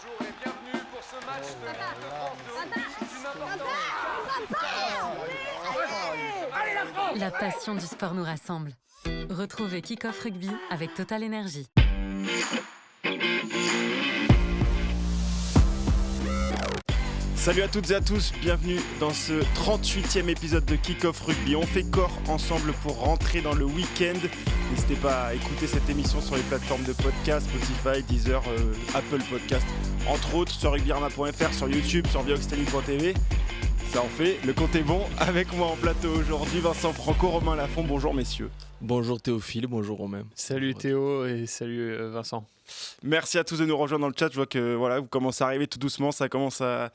Bonjour et bienvenue pour ce match de Coupe de France de hockey d'une importance. La passion du sport nous rassemble. Retrouvez Kick-Off Rugby avec Total Energy. Salut à toutes et à tous, bienvenue dans ce 38e épisode de Kick-Off Rugby. On fait corps ensemble pour rentrer dans le week-end. N'hésitez pas à écouter cette émission sur les plateformes de podcast, Spotify, Deezer, Apple Podcast, entre autres, sur rugbyarma.fr, sur YouTube, sur vioxteny.tv. Ça en fait, le compte est bon. Avec moi en plateau aujourd'hui, Vincent Franco, Romain Lafont. Bonjour messieurs. Bonjour Théophile, bonjour Romain. Salut Théo et salut Vincent. Merci à tous de nous rejoindre dans le chat. Je vois que voilà, vous commencez à arriver tout doucement, ça commence à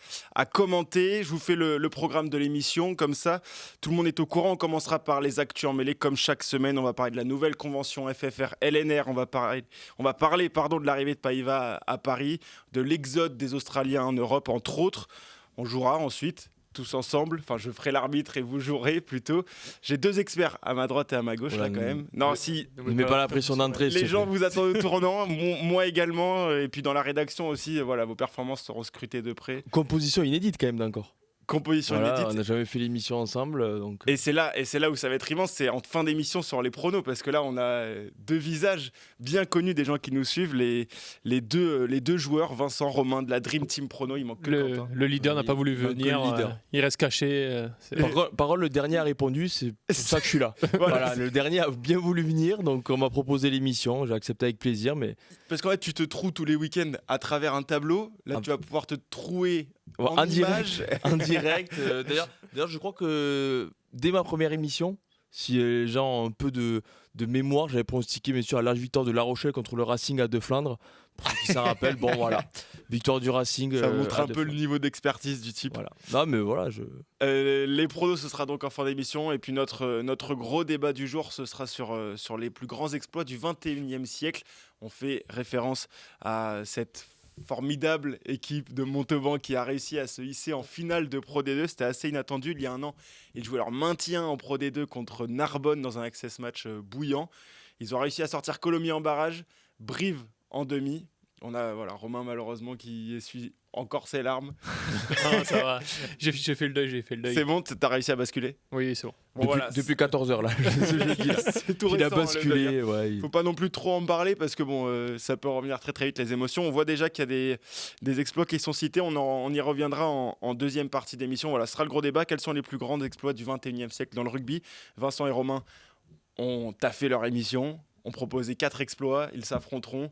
commenter. Je vous fais le programme de l'émission, comme ça tout le monde est au courant. On commencera par les actus en mêlée comme chaque semaine. On va parler de la nouvelle convention FFR LNR. On va parler de l'arrivée de Paiva à Paris, de l'exode des Australiens en Europe entre autres. On jouera ensuite tous ensemble, enfin je ferai l'arbitre et vous jouerez plutôt. J'ai deux experts à ma droite et à ma gauche là quand même. Non, si ne mets pas la pression d'entrée. Les gens vous attendent au tournant, moi également, et puis dans la rédaction aussi, voilà, vos performances seront scrutées de près. Composition inédite quand même d'encore. Composition inédite. On n'a jamais fait l'émission ensemble. Donc... Et c'est là où ça va être immense, c'est en fin d'émission sur les pronos, parce que là on a deux visages bien connus des gens qui nous suivent, les deux joueurs, Vincent, Romain de la Dream Team Prono, il manque que Quentin. Le leader n'a pas voulu venir, il reste caché. Par contre, le dernier a répondu, c'est pour ça que je suis là. Voilà, le dernier a bien voulu venir, donc on m'a proposé l'émission, j'ai accepté avec plaisir. Mais... Parce qu'en fait tu te troues tous les week-ends à travers un tableau, là tu vas pouvoir te trouer en direct. D'ailleurs, je crois que dès ma première émission, si les gens ont un peu de mémoire, j'avais pronostiqué à l'âge victoire de La Rochelle contre le Racing à De Flandre. Pour ceux qui s'en rappellent, bon voilà, victoire du Racing. Ça montre un peu le niveau d'expertise du type. Voilà. Non mais voilà, les pronos, ce sera donc en fin d'émission. Et puis notre gros débat du jour, ce sera sur les plus grands exploits du 21e siècle. On fait référence à cette formidable équipe de Montauban qui a réussi à se hisser en finale de Pro D2. C'était assez inattendu. Il y a un an, ils jouaient leur maintien en Pro D2 contre Narbonne dans un access match bouillant. Ils ont réussi à sortir Colomiers en barrage, Brive en demi. On a Romain malheureusement qui essuie encore ses larmes. Non, ça va. J'ai fait le deuil. C'est bon, t'as réussi à basculer ? Oui, c'est bon. Depuis 14h là. C'est tout récent. Il a basculé. Faut pas non plus trop en parler parce que ça peut revenir très très vite les émotions. On voit déjà qu'il y a des exploits qui sont cités. On y reviendra en deuxième partie d'émission. Voilà, ce sera le gros débat. Quels sont les plus grands exploits du 21e siècle dans le rugby ? Vincent et Romain ont taffé leur émission, ont proposé 4 exploits. Ils s'affronteront.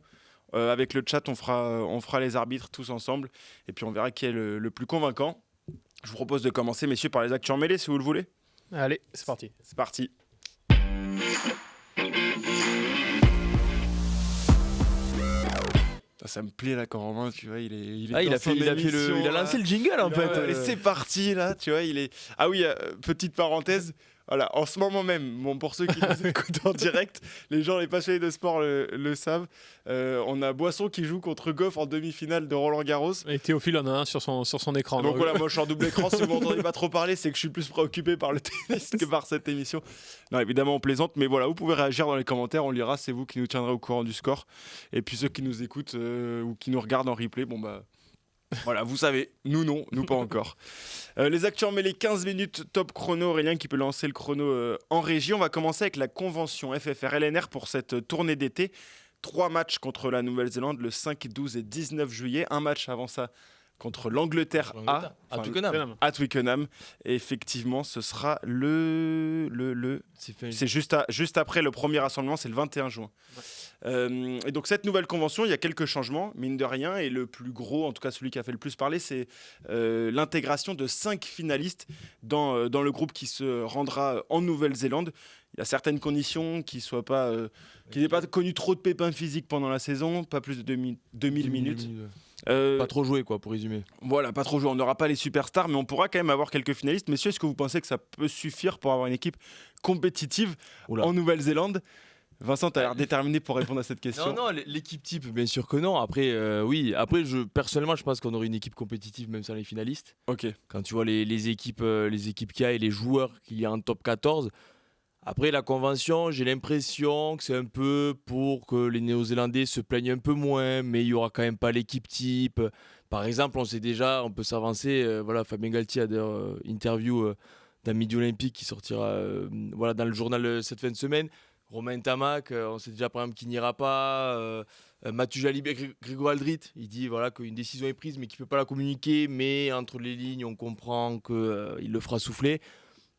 Avec le chat, on fera les arbitres tous ensemble. Et puis on verra qui est le plus convaincant. Je vous propose de commencer, messieurs, par les actus en mêlée, si vous le voulez. Allez, c'est parti. C'est parti. Ça me plaît là quand Romain, tu vois, il a lancé le jingle en fait. Et c'est parti là, tu vois, Ah oui, petite parenthèse. Voilà, en ce moment même, pour ceux qui nous écoutent en direct, les gens, les passionnés de sport le savent. On a Boisson qui joue contre Goff en demi-finale de Roland-Garros. Et Théophile en a un sur son écran. Donc voilà, moi je suis en double écran. Si vous m'entendez pas trop parler, c'est que je suis plus préoccupé par le tennis que par cette émission. Non, évidemment, on plaisante, mais voilà, vous pouvez réagir dans les commentaires, on lira, c'est vous qui nous tiendrez au courant du score. Et puis ceux qui nous écoutent ou qui nous regardent en replay, voilà, vous savez, nous non, nous pas encore. Les actus en mêlée, 15 minutes top chrono. Aurélien qui peut lancer le chrono en régie. On va commencer avec la convention FFR LNR pour cette tournée d'été. 3 matchs contre la Nouvelle-Zélande le 5, 12 et 19 juillet. Un match avant ça contre l'Angleterre à Twickenham. Et effectivement, ce sera c'est juste après le premier rassemblement, c'est le 21 juin. Et donc cette nouvelle convention, il y a quelques changements, mine de rien, et le plus gros, en tout cas celui qui a fait le plus parler, c'est l'intégration de 5 finalistes dans le groupe qui se rendra en Nouvelle-Zélande. Il y a certaines conditions qui n'aient pas connu trop de pépins physiques pendant la saison, pas plus de 2000 minutes. Pas trop joué pour résumer. Voilà, pas trop joué. On n'aura pas les superstars, mais on pourra quand même avoir quelques finalistes. Messieurs, est-ce que vous pensez que ça peut suffire pour avoir une équipe compétitive en Nouvelle-Zélande ? Vincent, tu as l'air déterminé pour répondre à cette question. Non, l'équipe type, bien sûr que non. Après, personnellement, je pense qu'on aurait une équipe compétitive même sans les finalistes. Ok. Quand tu vois les équipes qu'il y a et les joueurs qu'il y a en top 14, Après, la convention, j'ai l'impression que c'est un peu pour que les Néo-Zélandais se plaignent un peu moins, mais il n'y aura quand même pas l'équipe type. Par exemple, on peut s'avancer. Voilà, Fabien Galtier a d'ailleurs interview d'un Midi Olympique qui sortira voilà, dans le journal cette fin de semaine. Romain Tamac, on sait déjà par exemple qu'il n'ira pas. Mathieu Jalibert, Grégoire Aldrit, il dit voilà, qu'une décision est prise mais qu'il ne peut pas la communiquer, mais entre les lignes, on comprend qu'il le fera souffler.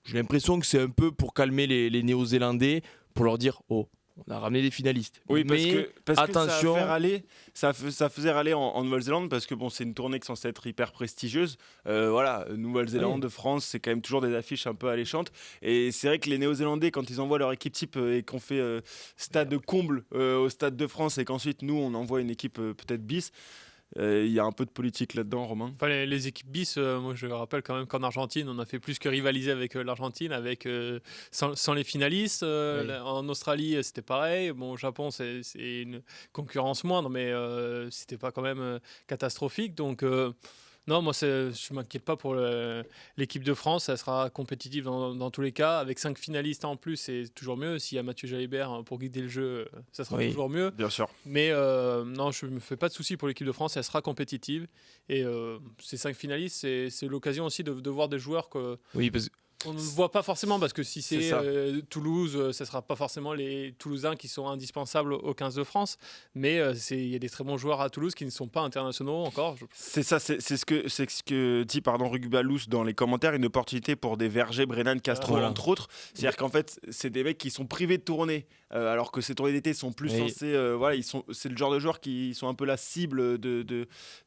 J'ai l'impression que c'est un peu pour calmer les Néo-Zélandais, pour leur dire oh, on a ramené des finalistes. Oui, mais parce attention, que ça faisait râler en Nouvelle-Zélande parce que bon, c'est une tournée qui est censée être hyper prestigieuse. Voilà, Nouvelle-Zélande, France, c'est quand même toujours des affiches un peu alléchantes. Et c'est vrai que les Néo-Zélandais, quand ils envoient leur équipe type et qu'on fait stade de comble au Stade de France et qu'ensuite nous on envoie une équipe peut-être bis. Il y a un peu de politique là-dedans, Romain. Enfin, les équipes bis, moi je rappelle quand même qu'en Argentine, on a fait plus que rivaliser avec l'Argentine, sans les finalistes. En Australie, c'était pareil. Bon, au Japon, c'est une concurrence moindre, mais c'était pas quand même catastrophique. Donc, non, moi, je ne m'inquiète pas pour l'équipe de France. Elle sera compétitive dans tous les cas. Avec 5 finalistes en plus, c'est toujours mieux. S'il y a Mathieu Jalibert pour guider le jeu, ça sera toujours mieux. Bien sûr. Mais non, je ne me fais pas de soucis pour l'équipe de France. Elle sera compétitive. Et ces 5 finalistes, c'est l'occasion aussi de voir des joueurs que... Oui, parce que on ne le voit pas forcément parce que si c'est ça. Toulouse, ce ne sera pas forcément les Toulousains qui sont indispensables au 15 de France. Mais il y a des très bons joueurs à Toulouse qui ne sont pas internationaux encore. C'est ça, c'est ce que dit Rubalous dans les commentaires, une opportunité pour des Vergers, Brennan, Castro, entre autres. C'est-à-dire qu'en fait, c'est des mecs qui sont privés de tournée, alors que ces tournées d'été sont plus censées... voilà, c'est le genre de joueurs qui sont un peu la cible de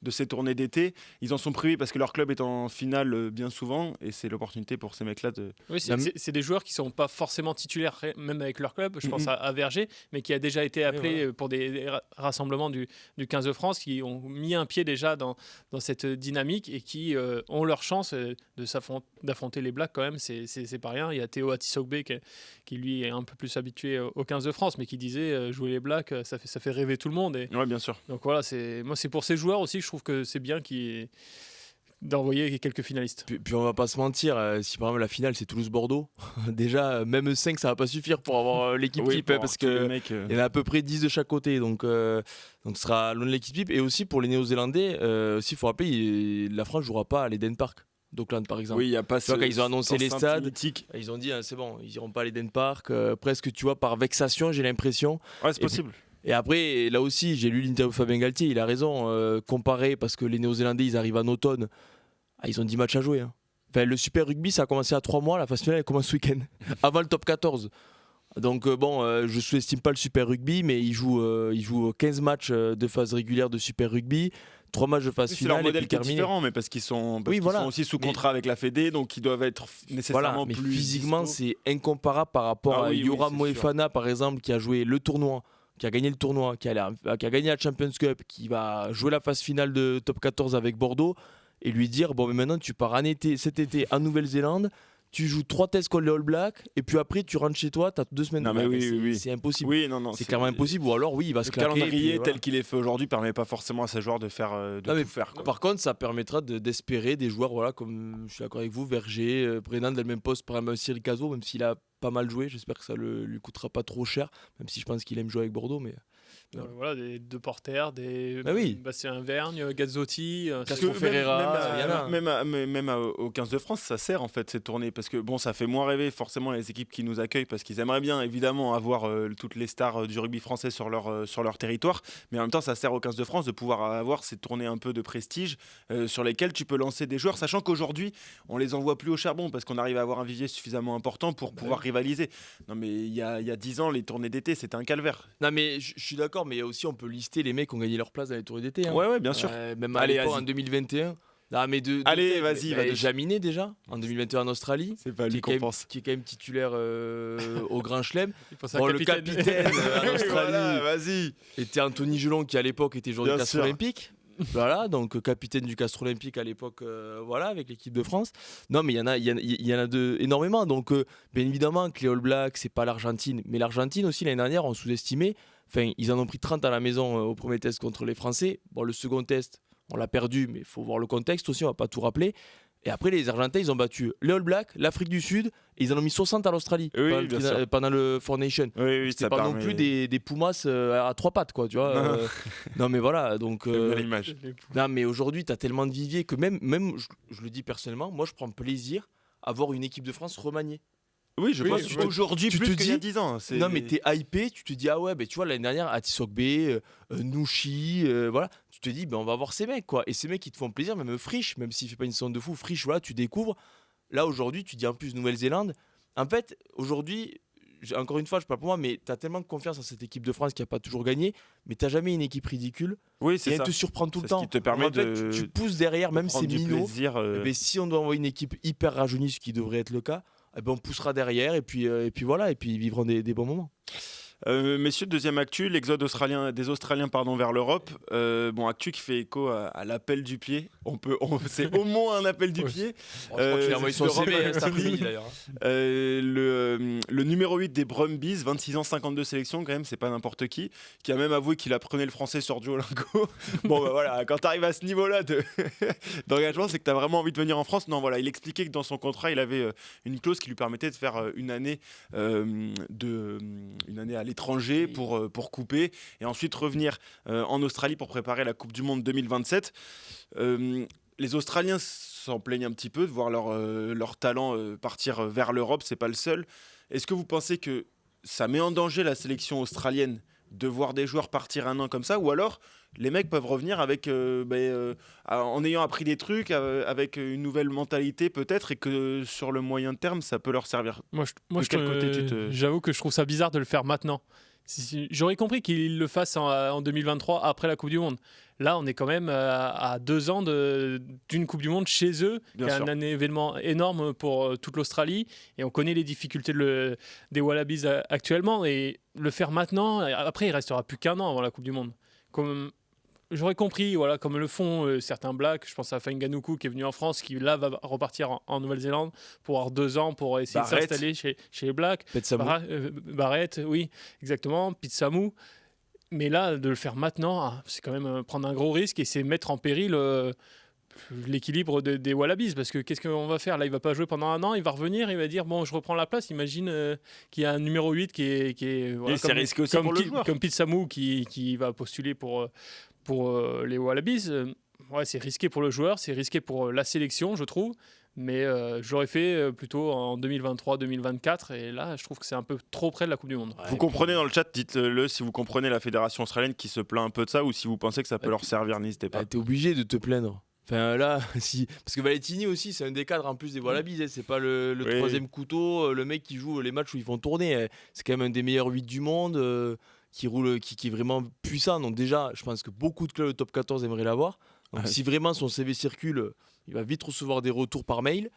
ces tournées d'été. Ils en sont privés parce que leur club est en finale bien souvent, et c'est l'opportunité pour ces mecs-là de... Oui, c'est des joueurs qui ne sont pas forcément titulaires, même avec leur club. Je pense à Verger, mais qui a déjà été appelé pour des rassemblements du 15 de France, qui ont mis un pied déjà dans cette dynamique et qui ont leur chance d'affronter les Blacks quand même. C'est pas rien. Il y a Théo Atisogbe qui lui est un peu plus habitué au 15 de France, mais qui disait jouer les Blacks, ça fait rêver tout le monde. Oui, bien sûr. Donc voilà, moi c'est pour ces joueurs aussi, je trouve que c'est bien d'envoyer quelques finalistes. Puis on va pas se mentir, si par exemple la finale c'est Toulouse-Bordeaux, déjà même 5 ça va pas suffire pour avoir l'équipe type, parce qu'il y en a à peu près 10 de chaque côté, donc ce sera l'un de l'équipe type. Et aussi pour les Néo-Zélandais, il faut rappeler, la France jouera pas à l'Eden Park d'Auckland par exemple. Oui, il y a pas quand ils ont annoncé les stades, mythique. Ils ont dit c'est bon, ils iront pas à l'Eden Park, presque tu vois par vexation, j'ai l'impression. Ouais, c'est possible. Et après, là aussi, j'ai lu l'interview de Fabien Galtier, il a raison, comparé, parce que les Néo-Zélandais, ils arrivent en automne, ils ont 10 matchs à jouer. Hein. Enfin, le Super Rugby, ça a commencé à 3 mois, la phase finale, elle commence ce week-end, avant le top 14. Donc je sous-estime pas le Super Rugby, mais ils jouent 15 matchs de phase régulière de Super Rugby, 3 matchs de phase finale. C'est leur modèle et qui est puis différent, mais parce qu'ils sont, sont aussi sous contrat avec la Fédé, donc ils doivent être nécessairement mais plus physiquement, dispo. c'est incomparable par rapport à Yoram Moefana, par exemple, qui a joué le tournoi, qui a gagné le tournoi, qui a gagné la Champions Cup, qui va jouer la phase finale de top 14 avec Bordeaux, et lui dire bon mais maintenant tu pars cet été en Nouvelle-Zélande, tu joues 3 tests contre les All Blacks, et puis après tu rentres chez toi, tu as 2 semaines de vacances. C'est impossible. Oui, non, c'est clairement impossible. Ou alors il va se claquer. Le calendrier puis, tel qu'il est fait aujourd'hui permet pas forcément à ces joueurs de faire tout faire. Quoi. Par contre, ça permettra d'espérer des joueurs, comme je suis d'accord avec vous, Verger, Brennan, dans le même poste, par exemple Cyril Cazot, même s'il a pas mal joué, j'espère que ça lui coûtera pas trop cher, même si je pense qu'il aime jouer avec Bordeaux, mais... Voilà, des De Porter, des Bastien Vergne, Gazzotti, Castro Ferreira, même au 15 de France, ça sert en fait cette tournée, parce que bon, ça fait moins rêver forcément les équipes qui nous accueillent, parce qu'ils aimeraient bien évidemment avoir toutes les stars du rugby français sur leur territoire, mais en même temps ça sert au 15 de France de pouvoir avoir ces tournées un peu de prestige sur lesquelles tu peux lancer des joueurs, sachant qu'aujourd'hui on les envoie plus au charbon parce qu'on arrive à avoir un vivier suffisamment important pour pouvoir rivaliser. Non mais il y a 10 ans les tournées d'été c'était un calvaire. Non mais je suis d'accord, mais aussi on peut lister les mecs qui ont gagné leur place dans les tournées d'été. Hein. Ouais, bien sûr. Même à l'époque en 2021. Non, mais allez, vas-y. Jaminet déjà en 2021 en Australie. C'est pas lui qu'on pense. Qui est quand même titulaire au Grand Chelem. Le capitaine en Australie. Voilà, vas-y. Était Anthony Gelon qui à l'époque était joueur du Castres Olympique. Voilà, donc capitaine du Castres Olympique à l'époque, avec l'équipe de France. Non, mais il y en a énormément. Donc, bien évidemment que les All Blacks, c'est pas l'Argentine, mais l'Argentine aussi l'année dernière, on sous-estimait. Enfin, ils en ont pris 30 à la maison au premier test contre les Français. Bon, le second test, on l'a perdu, mais il faut voir le contexte aussi, on va pas tout rappeler. Et après, les Argentins, ils ont battu les All Blacks, l'Afrique du Sud, et ils en ont mis 60 à l'Australie Oui, bien sûr. pendant le Four Nations. Oui, C'était pas non plus des Pumas à 3 pattes, quoi, tu vois. Non, mais voilà, donc. J'aime bien l'image. Non, mais aujourd'hui, tu as tellement de viviers que même je le dis personnellement, moi, je prends plaisir à voir une équipe de France remaniée. Oui, je pense oui. qu'aujourd'hui, Tu plus te qu'il y a dis- 10 ans. Non, mais t'es hypé, tu te dis, ah ouais, tu vois, l'année dernière, Atisogbe, Nouchi, voilà, tu te dis, on va voir ces mecs, quoi. Et ces mecs, qui te font plaisir, même Frisch, même s'il fait pas une saison de fou, Frisch, voilà, tu découvres. Là, aujourd'hui, tu dis en plus Nouvelle-Zélande. En fait, aujourd'hui, encore une fois, je parle pour moi, mais tu as tellement de confiance en cette équipe de France qui n'a pas toujours gagné, mais tu n'as jamais une équipe ridicule. Oui, Et c'est elle ça. te surprend tout le C'est temps. ce qui te permet En fait, de tu pousses derrière, même prendre ces du minots. plaisir. Mais si on doit envoyer une équipe hyper rajeunie, ce qui devrait être le cas, on poussera derrière et puis voilà, et puis ils vivront des bons moments. Messieurs, deuxième actu, l'exode des Australiens vers l'Europe. Actu qui fait écho à l'appel du pied. C'est au moins un appel du pied. Je crois qu'il a envoyé son l'Europe- CV cet après-midi d'ailleurs. Le numéro 8 des Brumbies, 26 ans, 52 sélections, quand même, c'est pas n'importe qui a même avoué qu'il apprenait le français sur Duolingo. Voilà, quand tu arrives à ce niveau-là d'engagement, c'est que tu as vraiment envie de venir en France. Non, voilà, il expliquait que dans son contrat, il avait une clause qui lui permettait de faire une année à l'étranger pour couper et ensuite revenir en Australie pour préparer la Coupe du Monde 2027. Les Australiens s'en plaignent un petit peu de voir leur talent partir vers l'Europe, c'est pas le seul. Est-ce que vous pensez que ça met en danger la sélection australienne de voir des joueurs partir un an comme ça, ou alors les mecs peuvent revenir avec, en ayant appris des trucs, avec une nouvelle mentalité peut-être, et que sur le moyen terme, ça peut leur servir? J'avoue que je trouve ça bizarre de le faire maintenant. J'aurais compris qu'il le fasse en 2023 après la Coupe du Monde. Là, on est quand même à 2 ans d'une Coupe du Monde chez eux, qui est un événement énorme pour toute l'Australie. Et on connaît les difficultés des Wallabies actuellement. Et le faire maintenant, après, il restera plus qu'1 an avant la Coupe du Monde. J'aurais compris, voilà, comme le font certains Blacks. Je pense à Fainga'anuku qui est venu en France, qui là va repartir en Nouvelle-Zélande pour avoir 2 ans pour essayer de s'installer chez les Blacks. Barrett, oui, exactement. Pitsamu. Mais là, de le faire maintenant, c'est quand même prendre un gros risque et c'est mettre en péril l'équilibre des Wallabies. Parce que qu'est-ce qu'on va faire? Là, il va pas jouer pendant 1 an, il va revenir, il va dire bon, je reprends la place. Imagine qu'il y a un numéro 8 qui est voilà, c'est risqué aussi pour le joueur. Comme Pitsamu qui va postuler pour les Wallabies. C'est risqué pour le joueur, c'est risqué pour la sélection, je trouve. Mais je l'aurais fait plutôt en 2023-2024. Et là, je trouve que c'est un peu trop près de la Coupe du Monde. Vous comprenez dans le chat, dites-le si vous comprenez la fédération australienne qui se plaint un peu de ça, ou si vous pensez que ça peut leur servir, n'hésitez pas. T'es obligé de te plaindre. Enfin là, parce que Valentini aussi, c'est un des cadres en plus des Wallabies. C'est pas le troisième couteau, le mec qui joue les matchs où ils font tourner. C'est quand même un des meilleurs 8 du monde, qui roule, qui est vraiment puissant. Donc déjà, je pense que beaucoup de clubs de top 14 aimeraient l'avoir. Donc si vraiment son CV circule, il va vite recevoir des retours par mail.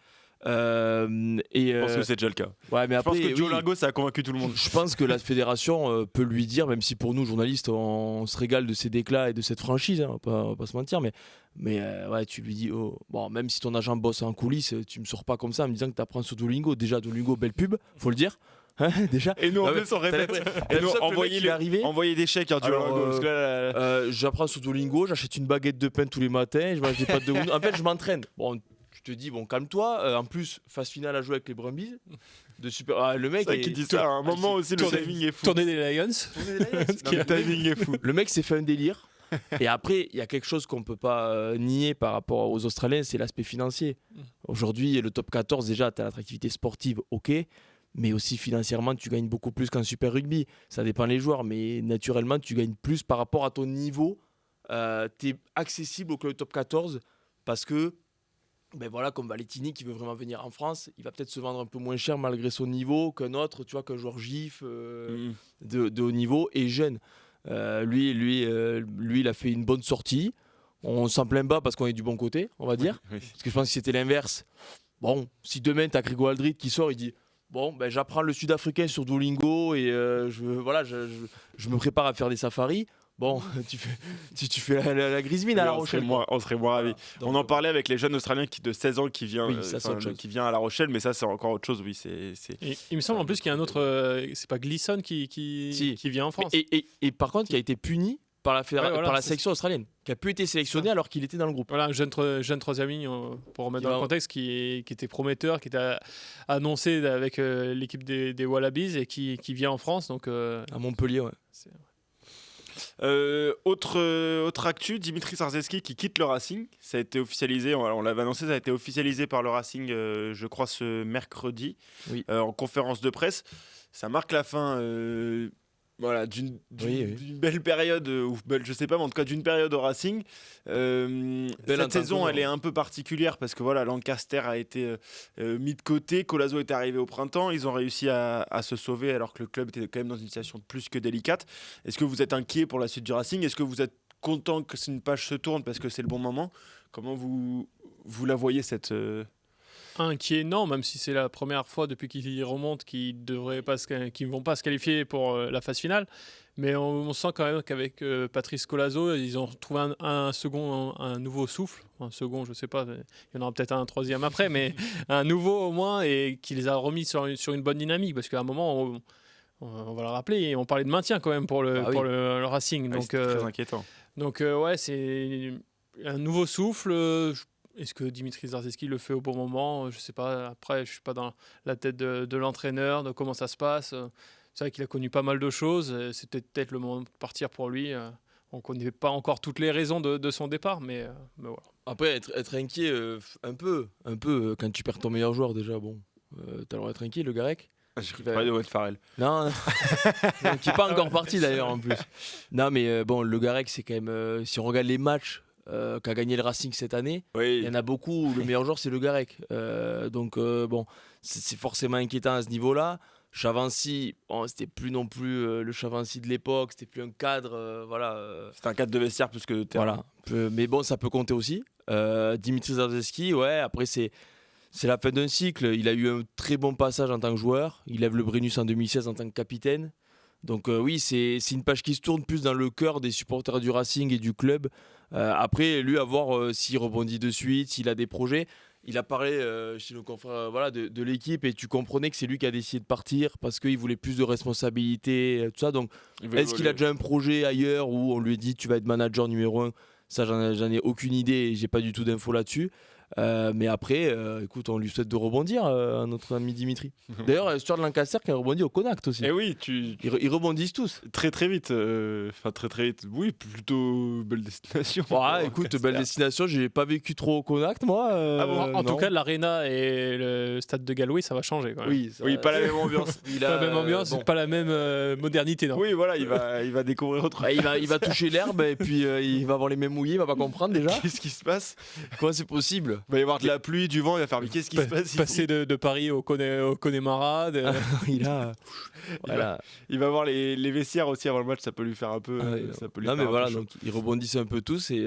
Je pense que c'est déjà le cas. Ouais, mais après, je pense que Duolingo, ça a convaincu tout le monde. Je pense que la fédération peut lui dire, même si pour nous, journalistes, on se régale de ces déclats et de cette franchise, on va pas se mentir, mais tu lui dis, même si ton agent bosse en coulisses, tu me sors pas comme ça en me disant que tu apprends sur Duolingo. Déjà, Duolingo, belle pub, faut le dire. Déjà. Et nous, en plus, on répète. Et nous, envoyez des chèques à Duolingo. J'apprends sur Duolingo, j'achète une baguette de pain tous les matins, je mange des pâtes de houmous. En fait, je m'entraîne. Bon, je te dis, calme-toi. En plus, phase finale à jouer avec les Brumbies. Le mec. C'est vrai qu'il dit ça à un moment aussi, le timing est fou. Tournée des Lions. Le timing est fou. Le mec s'est fait un délire. Et après, il y a quelque chose qu'on ne peut pas nier par rapport aux Australiens, c'est l'aspect financier. Aujourd'hui, le top 14, déjà, tu as l'attractivité sportive, ok. Mais aussi financièrement, tu gagnes beaucoup plus qu'en Super Rugby. Ça dépend des joueurs, mais naturellement, tu gagnes plus par rapport à ton niveau. Tu es accessible au club top 14 parce que, comme Valentini qui veut vraiment venir en France, il va peut-être se vendre un peu moins cher malgré son niveau qu'un autre, tu vois, qu'un joueur GIF de haut niveau et jeune. Lui, il a fait une bonne sortie. On s'en plaint pas parce qu'on est du bon côté, on va dire. Oui. Parce que je pense que si c'était l'inverse, si demain tu as Grégo Aldrit qui sort, il dit j'apprends le sud-africain sur Duolingo et je me prépare à faire des safaris. Tu fais la grismine à La Rochelle. On serait moins ravis. On en parlait avec les jeunes Australiens de 16 ans qui vient à La Rochelle, mais ça c'est encore autre chose. Oui, Il me semble en plus qu'il y a un autre, c'est pas Gleason qui vient en France. Et par contre, qui a été puni par la, Ouais, voilà, par la c'est- sélection australienne, qui a pu été sélectionné alors qu'il était dans le groupe. Voilà, un jeune troisième ligne, pour remettre Qui dans le va- contexte, qui était prometteur, qui était annoncé avec l'équipe des Wallabies et qui vient en France. Donc, À Montpellier, ouais. c'est- Autre actu, Dimitri Zarzeski qui quitte le Racing. Ça a été officialisé, on l'avait annoncé, ça a été officialisé par le Racing, je crois, ce mercredi, Oui. en conférence de presse. Ça marque la fin voilà, d'une belle période, ou je sais pas, mais en tout cas d'une période au Racing. Cette saison, elle est un peu particulière parce que voilà, Lancaster a été mis de côté, Colazo est arrivé au printemps, ils ont réussi à se sauver alors que le club était quand même dans une situation plus que délicate. Est-ce que vous êtes inquiet pour la suite du Racing? Est-ce que vous êtes content que une page se tourne parce que c'est le bon moment? Comment vous la voyez cette... Inquiet, non, même si c'est la première fois depuis qu'ils remontent qu'ils ne vont pas se qualifier pour la phase finale. Mais on sent quand même qu'avec Patrice Colazo, ils ont trouvé un nouveau souffle. Un second, je sais pas, il y en aura peut-être un troisième après, mais un nouveau au moins, et qui les a remis sur une bonne dynamique. Parce qu'à un moment, on va le rappeler, on parlait de maintien quand même pour le Racing. Ouais, Donc, c'était très inquiétant. Donc ouais, c'est un nouveau souffle. Est-ce que Dimitri Zarzeski le fait au bon moment? Je sais pas. Après, je suis pas dans la tête de l'entraîneur, de comment ça se passe. C'est vrai qu'il a connu pas mal de choses. C'est peut-être le moment de partir pour lui. On connaît pas encore toutes les raisons de son départ, mais voilà. Après, être inquiet un peu, quand tu perds ton meilleur joueur déjà, bon, t'as le droit d'être inquiet, le Garec. J'ai cru parler de Owen Farrell. Non, qui n'est pas encore parti d'ailleurs en plus. Non, mais bon, le Garec, c'est quand même, si on regarde les matchs qu'a gagné le Racing cette année, Oui. il y en a beaucoup où le meilleur joueur c'est le Garec. Donc bon, c'est forcément inquiétant à ce niveau-là. Chavancy, bon, c'était plus non plus le Chavancy de l'époque, c'était plus un cadre, voilà. C'était un cadre de vestiaire plus que de terrain. Voilà. Mais bon, ça peut compter aussi. Dimitri Zarzeski, ouais, après c'est la fin d'un cycle. Il a eu un très bon passage en tant que joueur. Il lève le Brennus en 2016 en tant que capitaine. Donc oui, c'est une page qui se tourne plus dans le cœur des supporters du Racing et du club. Après, lui, à voir s'il rebondit de suite, s'il a des projets. Il a parlé chez nos confrères voilà, de l'équipe et tu comprenais que c'est lui qui a décidé de partir parce qu'il voulait plus de responsabilités, tout ça. Donc, est-ce qu'il a déjà un projet ailleurs où on lui dit tu vas être manager numéro 1? Ça, j'en ai aucune idée et j'ai pas du tout d'infos là-dessus. Mais après, écoute, on lui souhaite de rebondir à notre ami Dimitri. D'ailleurs, Stuart Lancaster qui a rebondi au Connacht aussi. Et oui, Ils rebondissent tous. très vite. Enfin, très vite. Oui, plutôt belle destination. Ouais, écoute, belle destination. J'ai pas vécu trop au Connacht, moi. Ah bon, En tout non. cas, l'Arena et le stade de Galway, ça va changer quand même. Oui, Oui, pas la même ambiance. Il Pas a, la même ambiance, bon. pas la même modernité. Non. Oui, voilà, il va découvrir autre chose. Bah, il va toucher l'herbe et puis il va avoir les mains mouillées, il va pas comprendre déjà. Qu'est-ce qui se passe? Comment c'est possible? Il va y avoir de la pluie, du vent, il va faire mais qu'est-ce qui se passe ici? Passer de Paris au Connemara. Il a. Voilà. Il va voir les vestiaires aussi avant le match, ça peut lui faire un peu. Ah oui, ça peut lui non, faire mais un peu voilà, chaud. donc ils rebondissent un peu tous. Et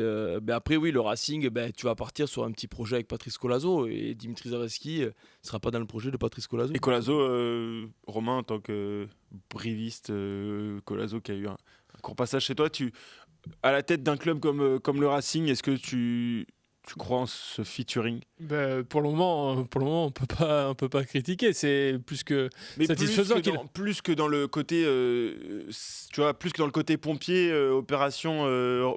après, oui, le Racing, tu vas partir sur un petit projet avec Patrice Colazo et Dimitri Zarzeski ne sera pas dans le projet de Patrice Colazo. Et Colazo, Romain, en tant que briviste, Colazo qui a eu un court passage chez toi, à la tête d'un club comme le Racing, est-ce que tu crois en ce featuring? Pour le moment, on peut pas critiquer. C'est plus que Mais satisfaisant plus que dans le côté, tu vois, plus que dans le côté pompier, opération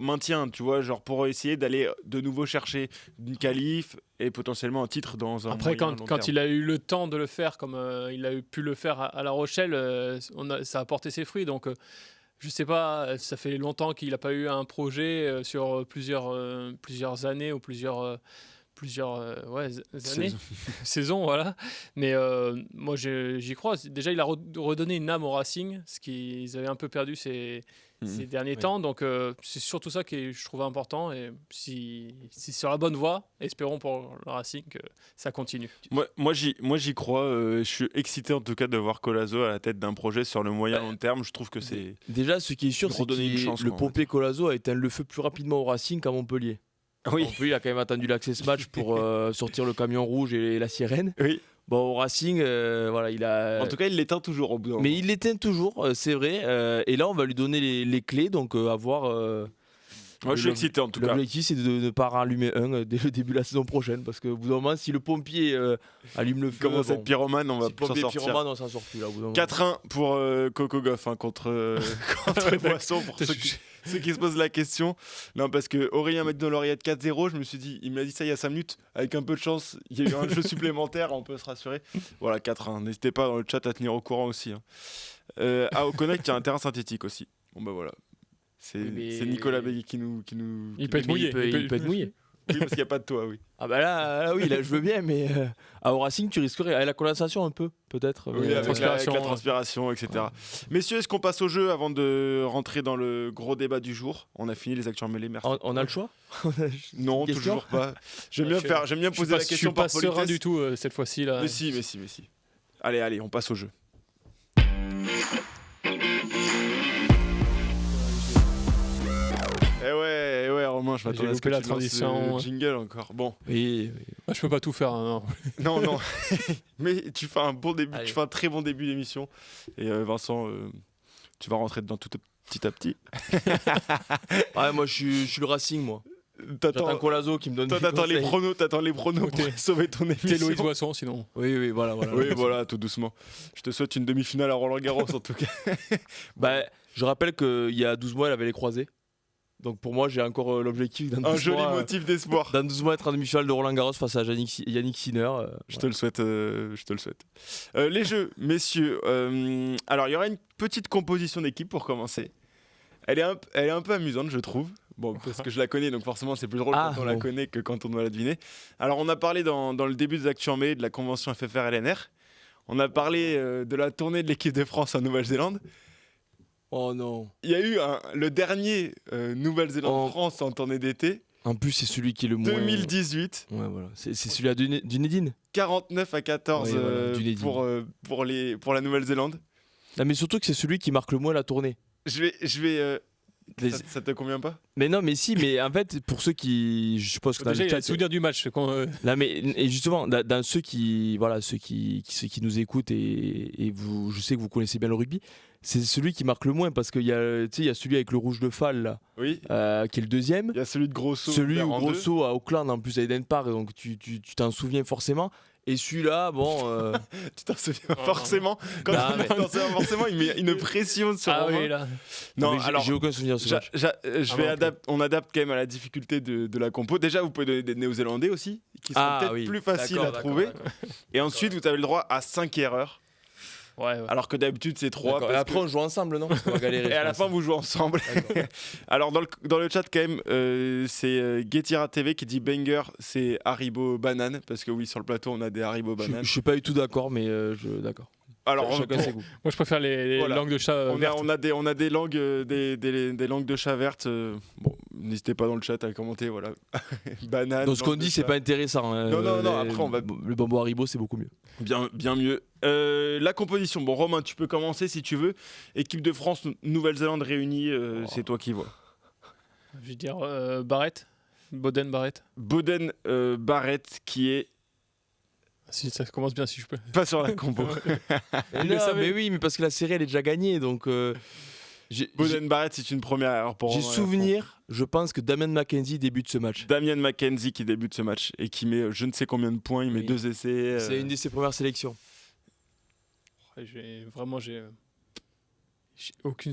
maintien, tu vois, genre pour essayer d'aller de nouveau chercher une qualif et potentiellement un titre dans un Après, moyen, long quand terme. il a eu le temps de le faire, comme il a pu le faire à La Rochelle, ça a porté ses fruits. Donc, je sais pas, ça fait longtemps qu'il n'a pas eu un projet sur plusieurs années ou plusieurs années, saisons, voilà. Mais moi, j'y crois. Déjà, il a redonné une âme au Racing, ce qu'ils avaient un peu perdu ces derniers temps. Donc, c'est surtout ça que je trouve important. Et si c'est sur la bonne voie, espérons pour le Racing que ça continue. Moi, j'y crois. Je suis excité en tout cas de voir Colazo à la tête d'un projet sur le moyen long terme. Je trouve que c'est Déjà, ce qui est sûr, c'est redonner une que chance, le quoi, pompier Colazo a éteint le feu plus rapidement au Racing qu'à Montpellier. oui, Montpellier, il a quand même attendu l'access match pour sortir le camion rouge et la sirène. oui. Bon, au Racing, voilà, il a. En tout cas, il l'éteint toujours au bout d'un Mais moment. il l'éteint toujours, c'est vrai. Et là, on va lui donner les clés, donc à voir Moi, je suis excité en tout cas. L'objectif, c'est de ne pas rallumer un dès le début de la saison prochaine. Parce qu'au bout d'un moment, si le pompier allume le feu. Commence à être pyromane, on va si le s'en pompier sortir. pyromane, on s'en sort plus là. Au bout d'un moment. 4-1 pour Coco Goff contre Boisson, pour ceux qui se posent la question. Non, parce que Aurélien m'a dit dans l'oreillette 4-0, je me suis dit, il m'a dit ça il y a 5 minutes, avec un peu de chance, il y a eu un jeu supplémentaire, on peut se rassurer. Voilà, 4-1. N'hésitez pas dans le chat à tenir au courant aussi. À O'Connect, il y a un terrain synthétique aussi. Bon bah voilà. C'est Nicolas Begui qui nous. Il peut être mouillé. Il peut être mouillé. Oui, parce qu'il n'y a pas de toit, oui. Ah bah là, oui, là je veux bien, mais à Racing tu risquerais avec la condensation un peu, peut-être. Oui, mais, avec la transpiration, etc. Ouais. Messieurs, est-ce qu'on passe au jeu avant de rentrer dans le gros débat du jour? On a fini les actions mêlées, merci. On a le choix? Non, toujours pas. J'aime bien poser la question par politesse. Je suis pas serein du tout cette fois-ci là. Mais si. Allez, on passe au jeu. Eh ouais, Romain, je m'attendais à ce que la tu lances transition. Le jingle encore. Bon. Oui. Ah, je peux pas tout faire. Non. Non. Mais tu fais un bon début, Allez. tu fais un très bon début d'émission. Et Vincent, tu vas rentrer dedans tout petit à petit. Ouais, moi je suis le Racing, moi. J'attends Colazo qui me donne. Toi, t'attends les pronos pour sauver ton émission. T'es Loïs Boisson sinon. Oui, voilà. Oui, voilà, tout doucement. Je te souhaite une demi-finale à Roland-Garros en tout cas. Bah, je rappelle qu'il y a 12 mois, elle avait les croisés. Donc pour moi, j'ai encore l'objectif d'un un joli motif d'espoir. Dans 12 mois, être en demi-finale de Roland-Garros face à Yannick Sinner. Je te le souhaite. Les jeux, messieurs. Alors, il y aura une petite composition d'équipe pour commencer. Elle est un peu amusante, je trouve. Bon, parce que je la connais, donc forcément, c'est plus drôle quand on la connaît que quand on doit la deviner. Alors, on a parlé dans le début des Actu en mai de la convention FFR-LNR. On a parlé de la tournée de l'équipe de France en Nouvelle-Zélande. Oh non. Il y a eu le dernier Nouvelle-Zélande-France en tournée d'été. En plus, c'est celui qui est le moins. 2018. Ouais, voilà. C'est celui-à Dunedin. 49-14 pour la Nouvelle-Zélande. Non, mais surtout que c'est celui qui marque le moins la tournée. Je vais. Ça te convient pas? Mais non, mais si, mais en fait, pour ceux qui. Je suppose que dans déjà, le il y a chat. le souvenir du match. Là, mais et justement, dans ceux qui nous écoutent et vous, je sais que vous connaissez bien le rugby, c'est celui qui marque le moins parce qu'il y a celui avec le rouge de Fall là, oui. Qui est le deuxième. Il y a celui de Grosso. Celui où Grosso à Auckland en plus à Eden Park, donc tu t'en souviens forcément. Et celui-là, bon. Tu t'en souviens forcément. Quand tu t'en souviens forcément, il met une pression sur Romain. Oui, là. Non, alors j'ai aucun souvenir de ce match. On adapte quand même à la difficulté de la compo. Déjà, vous pouvez donner des Néo-Zélandais aussi, qui sont peut-être plus faciles à trouver. D'accord. Et ensuite, vous avez le droit à 5 erreurs. Ouais. Alors que d'habitude c'est 3. Et après on joue ensemble, non? On va galérer. Et à la fin vous jouez ensemble. Alors dans le chat quand même, c'est Guetira TV qui dit banger, c'est Haribo banane parce que oui sur le plateau on a des Haribo banane. Je suis pas du tout d'accord, mais d'accord. Alors chacun ses goûts. Moi je préfère les langues de chat. On a des langues des langues de chat vertes. Bon, n'hésitez pas dans le chat à commenter voilà. Banane. Donc ce qu'on dit c'est pas intéressant. Non. Après on va. Le bambou Haribo c'est beaucoup mieux. Bien mieux. La composition. Bon Romain, tu peux commencer si tu veux. Équipe de France, Nouvelle-Zélande réunie, c'est toi qui vois. Je vais dire Barrett. Boden Barrett. Boden Barrett qui est. Si ça commence bien, si je peux. Pas sur la combo. mais oui, mais parce que la série elle est déjà gagnée, donc. Boden Barrett, c'est une première erreur pour J'ai souvenir, je pense que Damien McKenzie débute ce match. Damien McKenzie qui débute ce match et qui met je ne sais combien de points, il met 2 essais. C'est une de ses premières sélections. J'ai aucun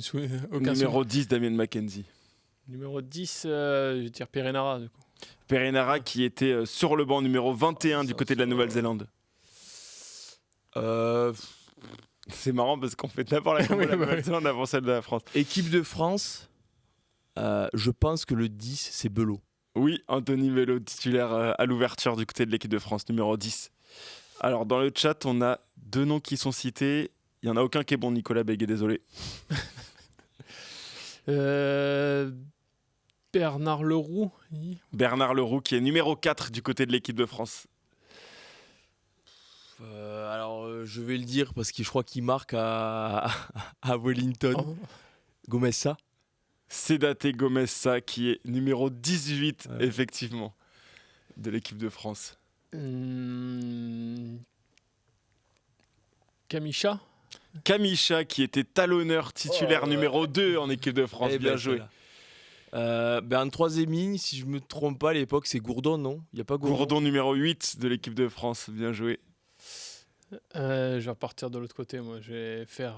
Numéro 10, Damien McKenzie. Numéro 10, je vais dire Perenara. Du coup. Perenara qui était sur le banc, numéro 21 du côté de la Nouvelle-Zélande. C'est marrant parce qu'on fait d'abord la combo de la Nouvelle-Zélande avant celle de la France. Équipe de France, je pense que le 10, c'est Belot. Oui, Anthony Belot, titulaire à l'ouverture du côté de l'équipe de France, numéro 10. Alors, dans le chat, on a 2 noms qui sont cités. Il n'y en a aucun qui est bon, Nicolas Béguet, désolé. Bernard Leroux. Bernard Leroux, qui est numéro 4 du côté de l'équipe de France. Alors, je vais le dire parce que je crois qu'il marque à Wellington. Gomessa. Sedate Gomessa, qui est numéro 18, effectivement, de l'équipe de France. Kamisha, qui était talonneur titulaire numéro 2 en équipe de France. Bien joué. En troisième ligne, si je me trompe pas, à l'époque, c'est Gourdon, non? Il n'y a pas Gourdon. Gourdon numéro 8 de l'équipe de France, bien joué. Je vais repartir de l'autre côté, moi. Je vais faire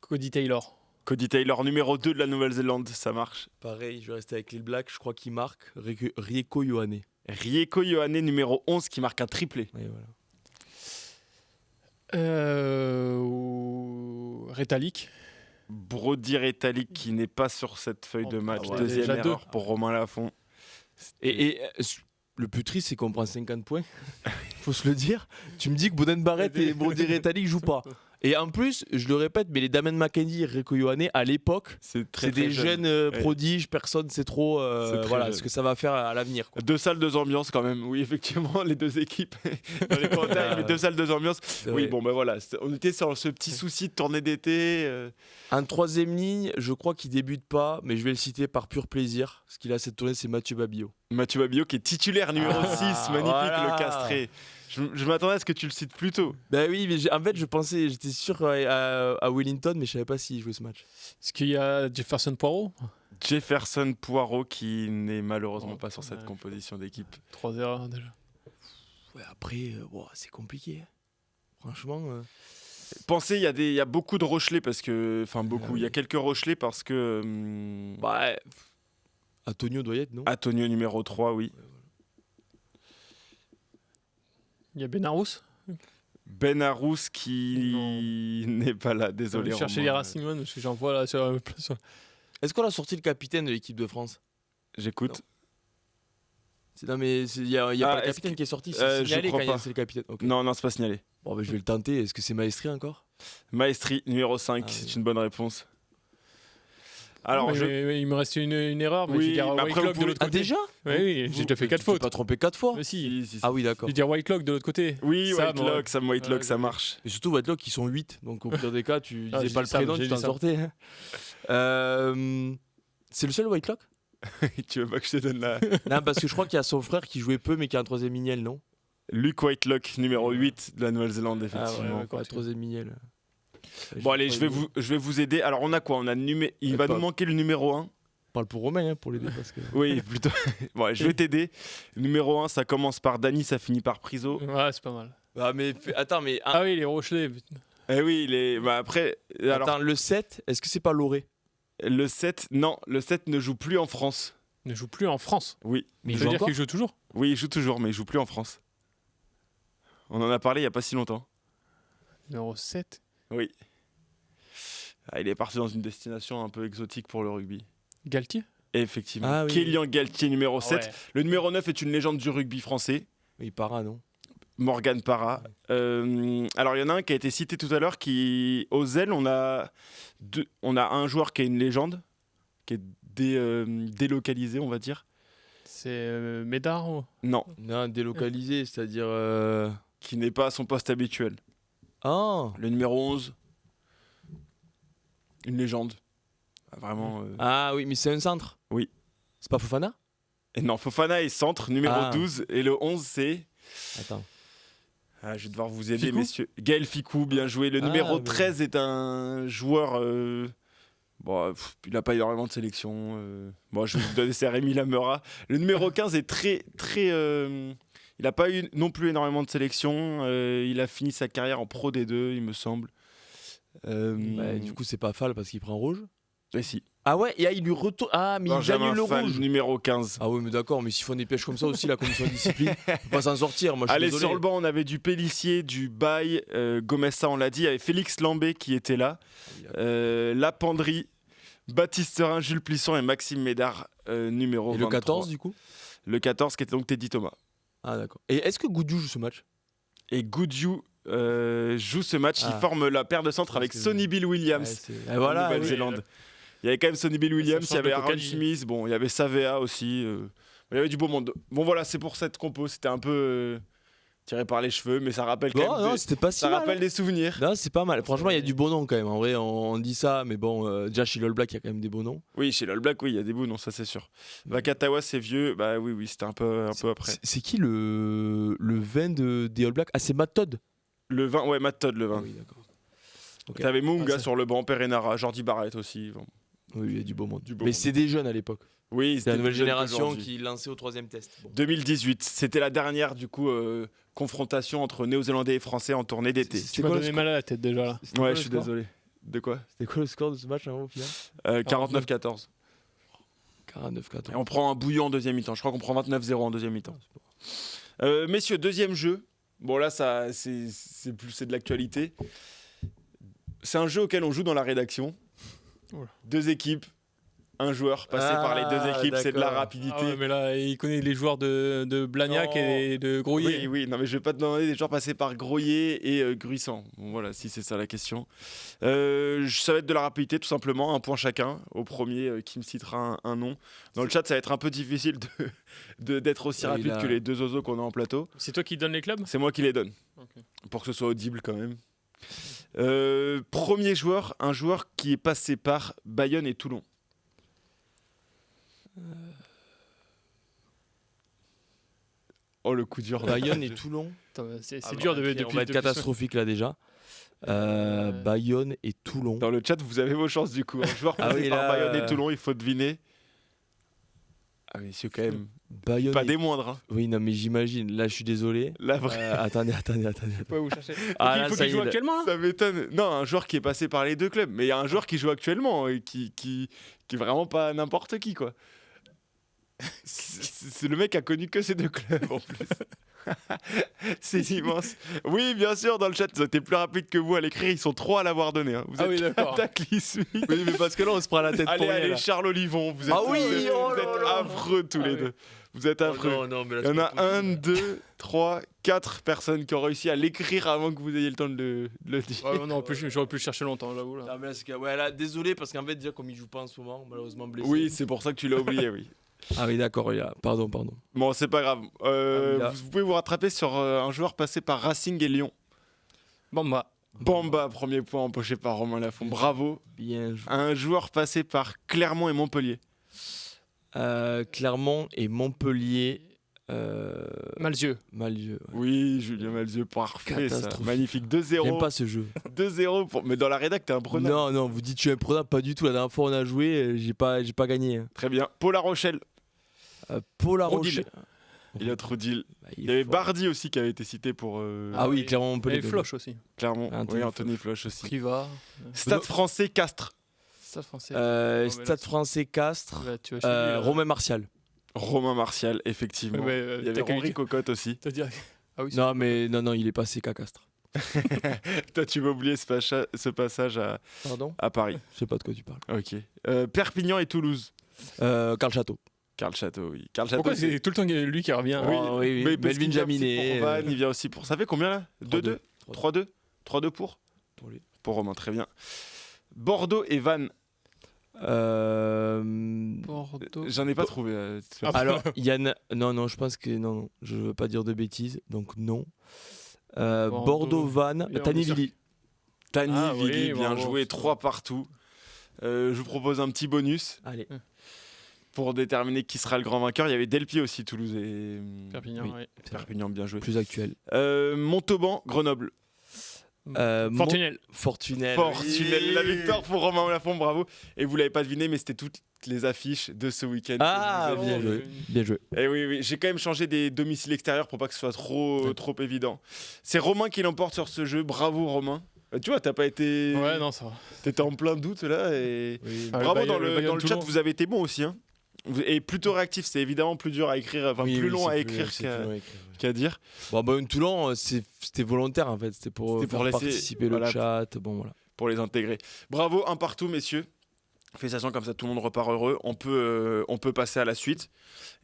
Cody Taylor. Cody Taylor numéro 2 de la Nouvelle-Zélande, ça marche. Pareil, je vais rester avec Lil Black. Je crois qu'il marque Rieko Ioane. Rieko Ioane numéro 11 qui marque un triplé. Et voilà. Rétalic. Brody Retallick qui n'est pas sur cette feuille de match. ouais, Deuxième déjà erreur deux. pour Romain Lafont. Et le plus triste, c'est qu'on prend 50 points. Faut se le dire. Tu me dis que Bouden Barrett et Brody Retallick jouent pas. Et en plus, je le répète, mais les Damen Mackenzie et Rieko Ioane, à l'époque, C'est très, c'est très des jeune. jeunes prodiges. Personne ne sait trop C'est très jeune. ce que ça va faire à l'avenir. Quoi. 2 salles, 2 ambiances quand même. Oui, effectivement, les deux équipes. Dans les commentaires, mais 2 salles, 2 ambiances. Oui, bon, ben voilà. On était sur ce petit souci de tournée d'été. En troisième ligne, je crois qu'il débute pas, mais je vais le citer par pur plaisir. Ce qu'il a cette tournée, c'est Mathieu Babillot. Mathieu Babillot qui est titulaire numéro 6. Magnifique, voilà. le castré. Je m'attendais à ce que tu le cites plus tôt. Ben oui, mais en fait, j'étais sûr à Wellington, mais je savais pas s'il jouait ce match. Est-ce qu'il y a Jefferson Poirot? Jefferson Poirot qui n'est malheureusement pas sur cette ouais. composition d'équipe. 3 erreurs déjà. Ouais, après, c'est compliqué. Franchement. Pensez, il y a beaucoup de Rochelais parce que. Enfin, beaucoup. Il y a quelques Rochelais parce que. Antonio doit y être, non? Antonio numéro 3, oui. Il y a Benarous. Ben Arous qui n'est pas là, Je désolé. vais chercher Romain. les Racing parce que j'en vois là sur. Est-ce qu'on a sorti le capitaine de l'équipe de France? J'écoute. Non, mais il y a pas Ah, le est-ce capitaine que- qui est sorti, je c'est signalé crois quand il y a- pas. c'est le capitaine. Ok. Non, non, c'est pas signalé. Bon, je vais le tenter. Est-ce que c'est Maestri encore? Maestri, numéro 5, Ah, c'est oui. une bonne réponse. Alors, il me reste une erreur, mais Oui, je vais dire mais après, Whitelock vous de pouvez- l'autre Ah, côté. déjà? Oui, j'ai déjà fait 4 Tu t'es fautes. pas trompé 4 fois? Mais si. Ah oui, d'accord. Je vais dire Whitelock de l'autre côté. Oui, Sam, Whitelock, Sam Whitelock, Ouais, ça ouais. marche. Et surtout, Whitelock, ils sont 8. Donc, au pire des cas, tu Ah, disais j'ai pas dit le Sam, prénom, j'ai tu dit t'en Sam. sortais. C'est le seul Whitelock? Tu veux pas que je te donne la. Non, parce que je crois qu'il y a son frère qui jouait peu, mais qui est en troisième lignel, non? Luke Whitelock, numéro 8 de la Nouvelle-Zélande, Ah effectivement. ouais, continue. troisième lignel. Bon, allez, je vais vous aider. Alors, on a quoi? Il va pas- nous manquer le numéro 1. Parle pour Romain pour l'aider. Parce que... Oui, plutôt. Bon, allez, je vais t'aider. Numéro 1, ça commence par Dany, ça finit par Priso. Ouais, c'est pas mal. Ah, mais attends, mais. Ah oui, les Rochelais. putain. Eh oui, il est. Bah, après. Alors, Attends, le 7, est-ce que c'est pas Loré? le 7, non, le 7 ne joue plus en France. Il ne joue plus en France. Oui. Mais Ça il veut joue dire encore? qu'il joue toujours. Oui, il joue toujours, mais il joue plus en France. On en a parlé il y a pas si longtemps. Numéro 7. Oui. Ah, il est parti dans une destination un peu exotique pour le rugby. Galtier. Et effectivement. Ah oui. Kylian Galtier, numéro 7. Ouais. Le numéro 9 est une légende du rugby français. Oui, Para, non? Morgan Parra. Alors, il y en a un qui a été cité tout à l'heure qui, aux ailes, on a un joueur qui est une légende, qui est délocalisé, on va dire. C'est Médard ou... Non, Non, délocalisé, c'est-à-dire. qui n'est pas à son poste habituel. Ah! Le numéro 11, une légende. Ah, vraiment. Ah oui, mais c'est un centre? Oui. C'est pas Fofana? Et non, Fofana est centre, numéro Ah. 12. Et le 11, c'est. Attends. Ah, je vais devoir vous aider, Ficou messieurs. Gaël Ficou, bien joué. Le numéro mais- 13 est un joueur. Il n'a pas énormément de sélection. Bon, je vais vous donner, c'est Rémi Lamera. Le numéro 15 est très. Il n'a pas eu non plus énormément de sélection. Il a fini sa carrière en Pro D2, il me semble. Du coup, c'est pas Fall parce qu'il prend rouge. Et si. Ah ouais, et il lui retourne. Ah, mais il Benjamin gagne le Fall, rouge. numéro 15. Ah ouais, mais d'accord, mais s'ils font des pièges comme ça aussi, la commission de discipline peut pas s'en sortir. Moi, je suis Allez, désolé. sur le banc, on avait du Pélissier, du Baye, Gomessa, on l'a dit. Il y avait Félix Lambé qui était là. Lapendry, Baptiste Serin, Jules Plisson et Maxime Médard, numéro Et le 23. 14, du coup? Le 14 qui était donc Teddy Thomas. Ah, d'accord. Et est-ce que Goudou joue ce match? Et Goodhue joue ce match. Ah. Il forme la paire de centre Ouais, avec c'est- Sonny Bill Williams. Et voilà. en oui. Nouvelle-Zélande. Il y avait quand même Sonny Bill Williams, il y change de avait Aaron Cocali. Smith, bon, il y avait Savea aussi. Il y avait du beau monde. Bon voilà, c'est pour cette compo. C'était un peu tiré par les cheveux, mais ça rappelle quand Non, même non, des, c'était pas si ça mal. rappelle hein. des souvenirs. Non, c'est pas mal. Franchement, il y a du beau nom quand même. En vrai, on dit ça, mais bon, déjà chez l'All Black, il y a quand même des beaux noms. Oui, chez l'All Black, oui, il y a des bouts, non, ça c'est sûr. Vakatawa, c'est vieux, bah oui, c'était un peu après. C'est qui le 20 des All Black? Ah, c'est Matt Todd. Le 20, ouais, Matt Todd, le 20. Ah oui, d'accord. Ok. T'avais Munga Ah, ça- sur le banc, Perenara, Jordi Barrett aussi. Bon. Oui, il y a du beau monde. Du beau Mais monde. c'est des jeunes à l'époque. Oui, C'est la nouvelle plus jeune génération qu'aujourd'hui. qui lançait au 3e test. Bon. 2018, c'était la dernière du coup confrontation entre Néo-Zélandais et Français en tournée d'été. C'est- Tu m'as donné mal à la tête déjà là. C'était quoi Ouais, le je suis score désolé. De quoi C'était quoi le score de ce match au final 49-14. 49-14. Et on prend un bouillon en deuxième mi-temps. Je crois qu'on prend 29-0 en deuxième mi-temps. Messieurs, deuxième jeu. Bon là, c'est de l'actualité. C'est un jeu auquel on joue dans la rédaction. Oula. 2 équipes, un joueur passé par les 2 équipes. C'est de la d'accord. rapidité. Ah ouais, mais là, il connaît les joueurs de Blagnac Non. et de Grouillet. Oui, oui, non, mais je vais pas te demander des joueurs passés par Groyer et Gruissant. Bon, voilà, si c'est ça la question. Ça va être de la rapidité, tout simplement, un point chacun. Au premier qui me citera un nom. Dans le chat, ça va être un peu difficile d'être aussi Oui, rapide là. que les 2 oiseaux qu'on a en plateau. C'est toi qui donnes les clubs? C'est moi qui les donne, Ok. pour que ce soit audible quand même. Premier joueur, un joueur qui est passé par Bayonne et Toulon. Oh, le coup dur. Bayonne et Toulon. Attends, c'est Ah, dur bah, ok, depuis. on va être depuis- catastrophique là déjà. Bayonne et Toulon. Dans le chat, vous avez vos chances du coup. Un joueur Ah passé oui, par là, Bayonne et Toulon, il faut deviner. Ah, messieurs, quand même. Bayonne Pas et- des moindres. Hein. Oui, non, mais j'imagine. Là, je suis désolé. La vraie. Attendez. Ouais, vous cherchez. Ah, il là, faut ça qu'il y est, joue là. actuellement là. Ça m'étonne. Non, un joueur qui est passé par les 2 clubs. Mais il y a un joueur qui joue actuellement et qui est vraiment pas n'importe qui, quoi. C'est le mec qui a connu que ces 2 clubs en plus. C'est immense. Oui, bien sûr, dans le chat, ils ont été plus rapides que vous à l'écrire. Ils sont 3 à l'avoir donné. Hein. Vous Ah êtes oui, d'accord. cataclysmiques. Oui, mais parce que là, on se prend la tête Allez, pour rien. allez, là. Charles Olivon, vous êtes, Ah oui, vous êtes, oh vous là êtes là. affreux tous Ah les oui. deux. Vous êtes affreux. Oh, non, mais là, Il y en a c'est pas 1, possible. 2, 3, 4 personnes qui ont réussi à l'écrire avant que vous ayez le temps de le dire. Ouais, non, en plus, j'aurais pu le chercher longtemps, j'avoue. Là. Non, mais là, c'est que- ouais, là, désolé parce qu'en fait, déjà, comme il joue pas en ce moment, malheureusement blessé. Oui, c'est pour ça que tu l'as oublié, oui. Ah oui, d'accord, pardon. Bon, c'est pas grave. oui, là. Vous pouvez vous rattraper sur un joueur passé par Racing et Lyon. Bon, bah. Bamba, premier point empoché par Romain Lafont. Bravo. Bien joué. Un joueur passé par Clermont et Montpellier. Clermont et Montpellier. Malzieu. Malzieu. Ouais. Oui, Julien Malzieu, parfait ça. Catastrophique. Magnifique. J'aime 2-0. pas ce jeu. 2-0. Mais dans la rédac, t'es imprenable. Non, vous dites je suis imprenable, pas du tout. La dernière fois on a joué, j'ai pas gagné. hein. Très bien. Paul La Rochelle. Paul La Rodil. Rochelle. Il y a Troudil. Bah, Il y avait fort. Bardi aussi qui avait été cité pour Ah oui, oui. Clermont Montpellier. Et Floch aussi. Clermont. Anthony Oui, Anthony Floch aussi. Priva. Stade français Castres. Stade français. Euh, mais Stade là, français Castres. Bah, tu vas chez lui, là. Romain Martial. Romain Martial, effectivement. Ouais, Il y avait t'as qu'à lui Henri dire- Cocotte aussi. t'as dit- Ah oui, c'est- Non, mais non, il est passé qu'à Castres. Toi, tu vas oublier ce passage Pardon à Paris. Je sais pas de quoi tu parles. Ok. Perpignan et Toulouse. Carl Château. Karl Château, oui. Karl Château, Pourquoi c'est tout le temps lui qui revient? Oui, Oh, oui. mais parce Melvin qu'il vient aussi Jaminet. pour Vannes, il vient aussi pour. Ça fait combien là 2-2 3-2 3-2 pour lui. Pour Romain, très bien. Bordeaux et Vannes. Bordeaux. J'en ai pas trouvé. Alors, Yann. Non, je pense que. Non, je veux pas dire de bêtises, donc non. Bordeaux, Vannes, Et on est Tanivili. Tani, Ah oui, Vili, bien bravo. joué, 3 partout. Je vous propose un petit bonus Allez. pour déterminer qui sera le grand vainqueur. Il y avait Delphi aussi, Toulouse et Perpignan, Oui. ouais. Perpignan, bien joué. Plus actuel. Montauban, Grenoble. Fortunel. Fortunel. Fortunel, Oui. la victoire pour Romain Lafont, bravo. Et vous l'avez pas deviné, mais c'était toutes les affiches de ce week-end. Ah, que je vous ai bien dit. joué. Bien joué. Et oui, j'ai quand même changé des domiciles extérieurs pour pas que ce soit trop évident. C'est Romain qui l'emporte sur ce jeu. Bravo Romain. Tu vois, t'as pas été. Ouais, non, ça va. T'étais en plein doute là et. Ah, Bravo le dans Bayern- le Bayern chat, Toulon. vous avez été bon aussi. Hein. Et plutôt réactif, c'est évidemment plus dur à écrire, enfin Oui, plus oui, long c'est à plus- écrire c'est qu'à plus long à écrire, ouais. qu'à dire. Bon, bah, Toulon, c'était volontaire en fait. C'était pour C'était pour faire laisser- participer voilà. le chat. Bon, voilà. Pour les intégrer. Bravo, un partout, messieurs. Félicitations, comme ça tout le monde repart heureux. On peut passer à la suite.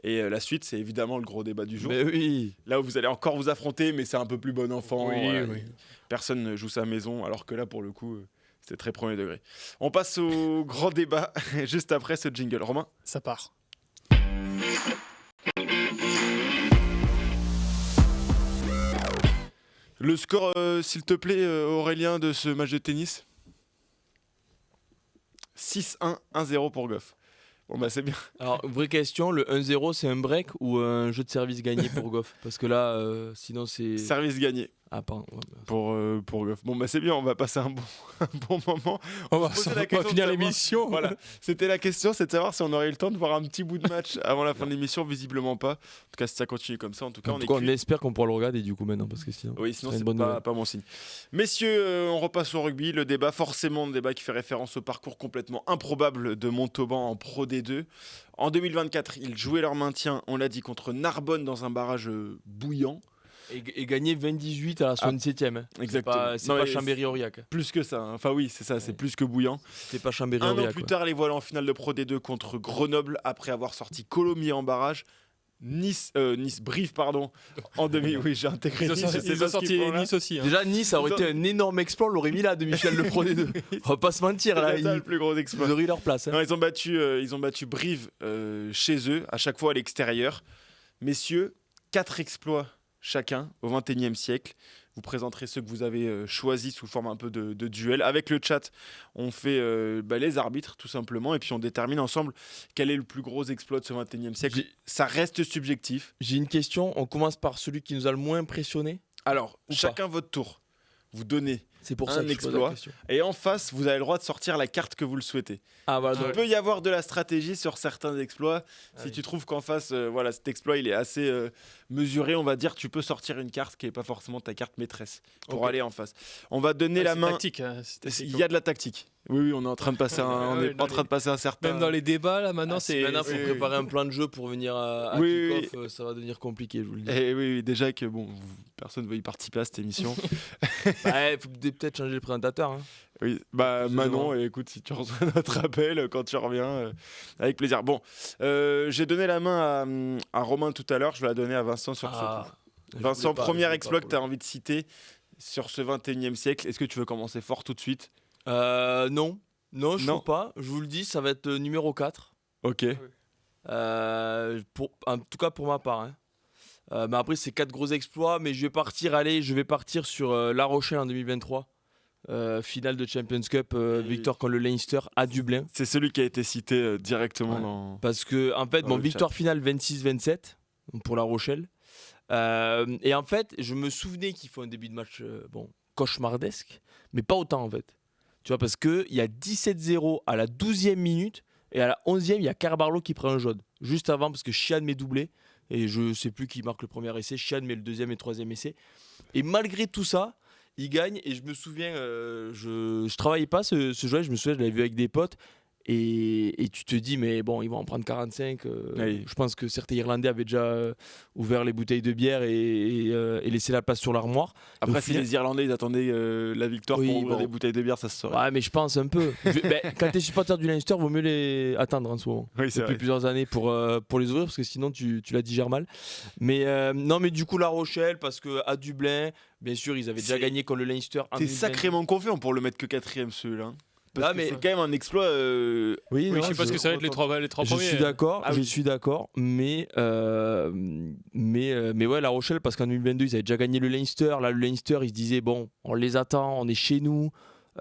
Et la suite, c'est évidemment le gros débat du jour. Mais oui. Là où vous allez encore vous affronter, mais c'est un peu plus bon enfant. Oui, voilà. oui. Personne ne joue sa maison, alors que là, pour le coup, c'était très premier degré. On passe au grand débat juste après ce jingle. Romain ? Ça part. Le score, s'il te plaît, Aurélien, de ce match de tennis 6-1, 1-0 pour Goff. Bon, bah c'est bien. Alors, vraie question, le 1-0, c'est un break ou un jeu de service gagné pour Goff? Parce que là, sinon, c'est. Service gagné. Ah, pardon. pour Goff. Bon, bah c'est bien, on va passer un bon moment. On va, se posait on la va question de finir savoir- l'émission. Voilà, c'était la question, c'est de savoir si on aurait eu le temps de voir un petit bout de match avant la fin de l'émission. Visiblement pas. En tout cas, si ça continue comme ça, en tout cas, En on tout est cas, on cuit. espère qu'on pourra le regarder du coup maintenant, parce que sinon. Oui, sinon c'est une c'est bonne nouvelle. pas bon signe. Messieurs, on repasse au rugby. Le débat, forcément, le débat qui fait référence au parcours complètement improbable de Montauban en Pro D2. En 2024, ils jouaient leur maintien, on l'a dit, contre Narbonne dans un barrage bouillant. Et gagner 20-18 à la 77e. Hein. Exactement. C'est Non, pas mais Chambéry-Aurillac. Plus que ça. Hein. Enfin oui, c'est ça, c'est Ouais. plus que bouillant. C'était pas Un an Chambéry-Aurillac. plus quoi. tard, les voilà en finale de Pro D2 contre Grenoble après avoir sorti Colomiers en barrage. Nice, Brive, pardon, en demi. Oui, j'ai intégré Ils ont Nice. je sais sorti, ils pas ont ce qu'ils sorti font là. Nice aussi. hein. Déjà, Nice, ça aurait été un énorme exploit. On l'aurait mis là, demi-finale de Pro D2. On va pas se mentir là. C'est ça, le Ils, plus gros exploit. ils auraient eu leur place. Hein. Non, ils ont battu Brive chez eux, à chaque fois à l'extérieur. Messieurs, 4 exploits chacun au XXIe siècle. Vous présenterez ceux que vous avez choisis sous forme un peu de duel. Avec le chat, on fait les arbitres tout simplement et puis on détermine ensemble quel est le plus gros exploit de ce XXIe siècle. J'ai- Ça reste subjectif. J'ai une question. On commence par celui qui nous a le moins impressionné. Alors, Ou chacun votre tour. Vous donnez. C'est pour Un ça que je pose exploit. la question. Et en face, vous avez le droit de sortir la carte que vous le souhaitez. Ah voilà. Il donc- peut y avoir de la stratégie sur certains exploits. Ah Si oui. tu trouves qu'en face, voilà, cet exploit il est assez mesuré, on va dire, tu peux sortir une carte qui n'est pas forcément ta carte maîtresse pour Ok. aller en face. On va donner Ouais, la c'est main. tactique, hein, c'est Il y a de la tactique. Oui, on est en train de passer on est dans en train de passer un certain. Même dans les débats, là, maintenant, Ah, si c'est. maintenant, faut oui, préparer un plan de jeu pour venir à Oui, kick-off, ça va devenir compliqué, je vous le dis. Eh oui, déjà que bon, personne ne veut y participer à cette émission. Ouais, faut peut-être changer le présentateur. Hein. Oui, bah Plus Manon, souvent. écoute, si tu reçois notre appel quand tu reviens, avec plaisir. Bon, j'ai donné la main à Romain tout à l'heure, je vais la donner à Vincent sur ce coup. Je Vincent, voulais pas, je premier voulais exploit pas que tu as envie de citer sur ce 21e siècle. Est-ce que tu veux commencer fort tout de suite? Non, je Non. trouve pas. Je vous le dis, ça va être numéro 4. Ok. En tout cas pour ma part. Hein. Mais après, c'est 4 gros exploits. Mais je vais partir sur La Rochelle en 2023. Finale de Champions Cup, victoire contre le Leinster à Dublin. C'est celui qui a été cité directement Ouais. dans. Parce que, en fait, Dans le victoire finale 26-27 pour La Rochelle. Et en fait, je me souvenais qu'il faut un début de match cauchemardesque, mais pas autant en fait. Tu vois, parce qu'il y a 17-0 à la 12e minute et à la 11e, il y a Carbarlo qui prend un jaune. Juste avant, parce que Chian met doublé. Et je sais plus qui marque le premier essai. Chian met le deuxième et troisième essai. Et malgré tout ça, il gagne. Et je me souviens, je travaillais pas ce joueur. Je me souviens, je l'avais vu avec des potes. Et tu te dis, mais bon, ils vont en prendre 45. Oui. Je pense que certains Irlandais avaient déjà ouvert les bouteilles de bière et laissé la place sur l'armoire. Après, Au si final- les Irlandais ils attendaient la victoire Oui, pour ouvrir bon. des bouteilles de bière, ça se saurait. Ouais, mais je pense un peu. Quand tu es supporter du Leinster, vaut mieux les attendre en ce moment. Oui, c'est Depuis vrai. plusieurs années pour les ouvrir, parce que sinon tu la digères mal. Mais non, mais du coup, La Rochelle, parce qu'à Dublin, bien sûr, ils avaient déjà C'est- gagné contre le Leinster en T'es 2020. sacrément confiant pour le mettre que 4ème celui-là. Hein. Parce Ah, que mais- c'est quand même un exploit. Oui, Oui, non, je sais pas ce que ça va être les trois Je premiers. suis d'accord, Ah oui. je suis d'accord, mais ouais, La Rochelle, parce qu'en 2022, ils avaient déjà gagné le Leinster. Là, le Leinster, ils se disaient, bon, on les attend, on est chez nous,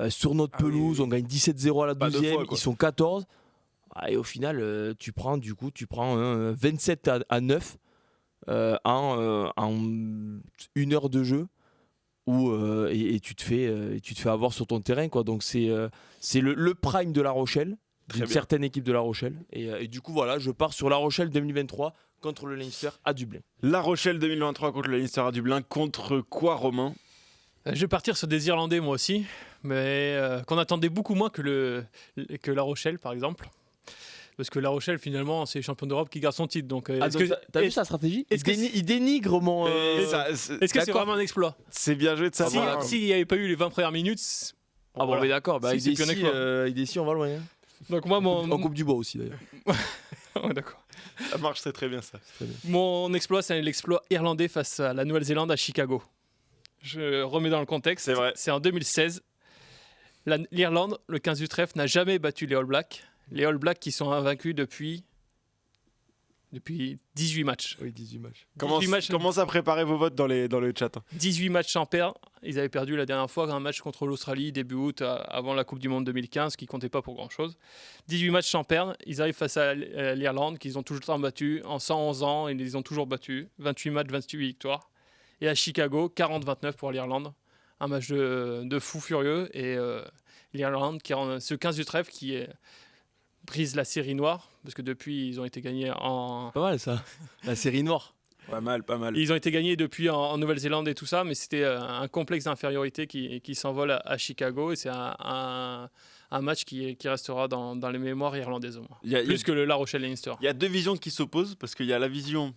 sur notre Ah oui, pelouse, oui. on gagne 17-0 à la Pas deux 12e, fois, quoi. ils sont 14. Ah, et au final, tu prends un 27 à 9 en 1 heure de jeu. Et tu te fais avoir sur ton terrain, quoi. Donc c'est le prime de La Rochelle, Très d'une bien. certaine équipe de La Rochelle, et du coup voilà, je pars sur La Rochelle 2023 contre le Leinster à Dublin. La Rochelle 2023 contre le Leinster à Dublin. Contre quoi, Romain? Je vais partir sur des Irlandais, moi aussi, mais qu'on attendait beaucoup moins que La Rochelle, par exemple. Parce que La Rochelle, finalement, c'est champion d'Europe qui garde son titre. Donc, est-ce que t'as vu est-ce- sa stratégie? est-ce que Il dénigre mon. est-ce que c'est d'accord. vraiment un exploit? C'est bien joué de sa Si- part. S'il n'y avait pas eu les 20 premières minutes. Ah bon, voilà. mais d'accord, Si, avec c'est plus un exploit. Dessy, on va loin. Hein. Donc, moi, En Coupe du Bois aussi d'ailleurs. Ouais, d'accord. Ça marche très très bien ça. Mon exploit, c'est l'exploit irlandais face à la Nouvelle-Zélande à Chicago. Je remets dans le contexte. C'est vrai. C'est en 2016. L'Irlande, le 15 du trèfle, n'a jamais battu les All Blacks. Les All Blacks qui sont invaincus depuis 18 matchs. Oui, 18 matchs. Commence à préparer vos votes dans le chat. Hein. 18 matchs sans perdre. Ils avaient perdu la dernière fois un match contre l'Australie début août avant la Coupe du Monde 2015 qui comptait pas pour grand chose. 18 matchs sans perdre. Ils arrivent face à l'Irlande qu'ils ont toujours battu en 111 ans. Ils les ont toujours battus. 28 matchs, 28 victoires. Et à Chicago, 40-29 pour l'Irlande. Un match de fou furieux. Et l'Irlande, ce 15 du trèfle, qui brise la série noire. Parce que depuis, ils ont été gagnés en... Pas mal ça, la série noire. Pas mal. Ils ont été gagnés depuis en Nouvelle-Zélande et tout ça, mais c'était un complexe d'infériorité qui s'envole à Chicago. Et c'est un match qui restera dans les mémoires irlandaises au moins. Plus que le La Rochelle-Leinster. Il y a deux visions qui s'opposent, parce qu'il y a la vision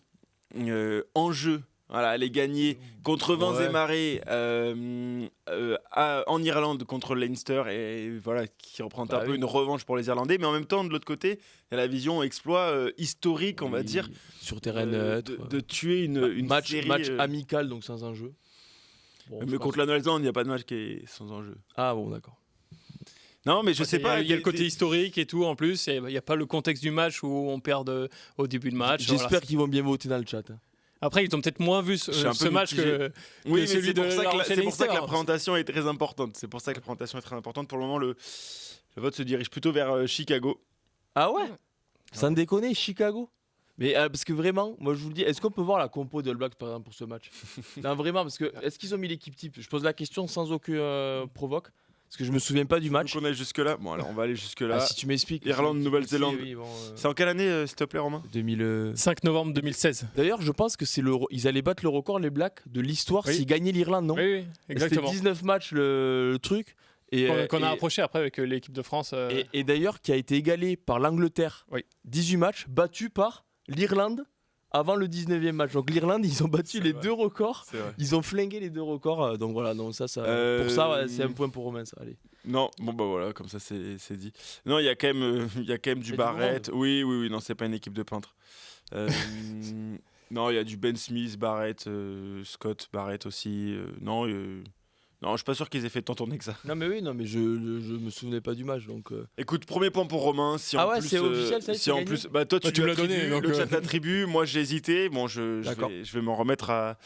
enjeu. Voilà, elle est gagnée contre vents et marées en Irlande contre le Leinster, et voilà, qui représente un peu une revanche pour les Irlandais. Mais en même temps, de l'autre côté, il y a la vision exploit historique, on va dire, sur terrain neutre, de tuer une match série amical, donc sans enjeu. Bon, mais contre la Nouvelle-Zélande, il n'y a pas de match qui est sans enjeu. Ah bon, d'accord. Non, mais je sais pas. Il y a le côté historique et tout en plus. Il n'y a pas le contexte du match où on perd au début de match. J'espère qu'ils vont bien voter dans le chat. Après, ils ont peut-être moins vu ce match que celui de La Rochelle. C'est pour ça que la présentation est très importante. Pour le moment, le vote se dirige plutôt vers Chicago. Ah ouais. Sans déconner, Chicago. Mais parce que vraiment, moi je vous le dis, est-ce qu'on peut voir la compo de All Blacks par exemple pour ce match? Non, vraiment, parce que est-ce qu'ils ont mis l'équipe type? Je pose la question sans aucun provoque. Parce que je me souviens pas du match. Donc on est jusque-là. Bon, alors on va aller jusque-là. Si tu m'expliques. Irlande, Nouvelle-Zélande. Oui, bon, c'est en quelle année, s'il te plaît, Romain? 5 novembre 2016. D'ailleurs, je pense que ils allaient battre le record, les Blacks, de l'histoire s'ils gagnaient l'Irlande, non? Oui, exactement. C'était 19 matchs le truc. Qu'on a approché après avec l'équipe de France. Et d'ailleurs, qui a été égalé par l'Angleterre. 18 matchs, battu par l'Irlande avant le 19e match. Donc l'Irlande, ils ont battu les deux records. Ils ont flingué les deux records. Donc voilà, donc ça pour ça, c'est un point pour Romain. Ça, allez. Non, bon bah voilà, comme ça c'est dit. Non, il y a quand même du Barrett. Oui, non, c'est pas une équipe de peintres. Non, il y a du Ben Smith, Barrett, Scott Barrett aussi. Non, je suis pas sûr qu'ils aient fait tant tourner que ça. Non mais je me souvenais pas du match donc. Écoute, premier point pour Romain. Si en plus, c'est officiel, ça. Si en plus, bah toi tu l'as donné, donc le chat l'attribue. Moi j'ai hésité. Bon, je vais m'en remettre à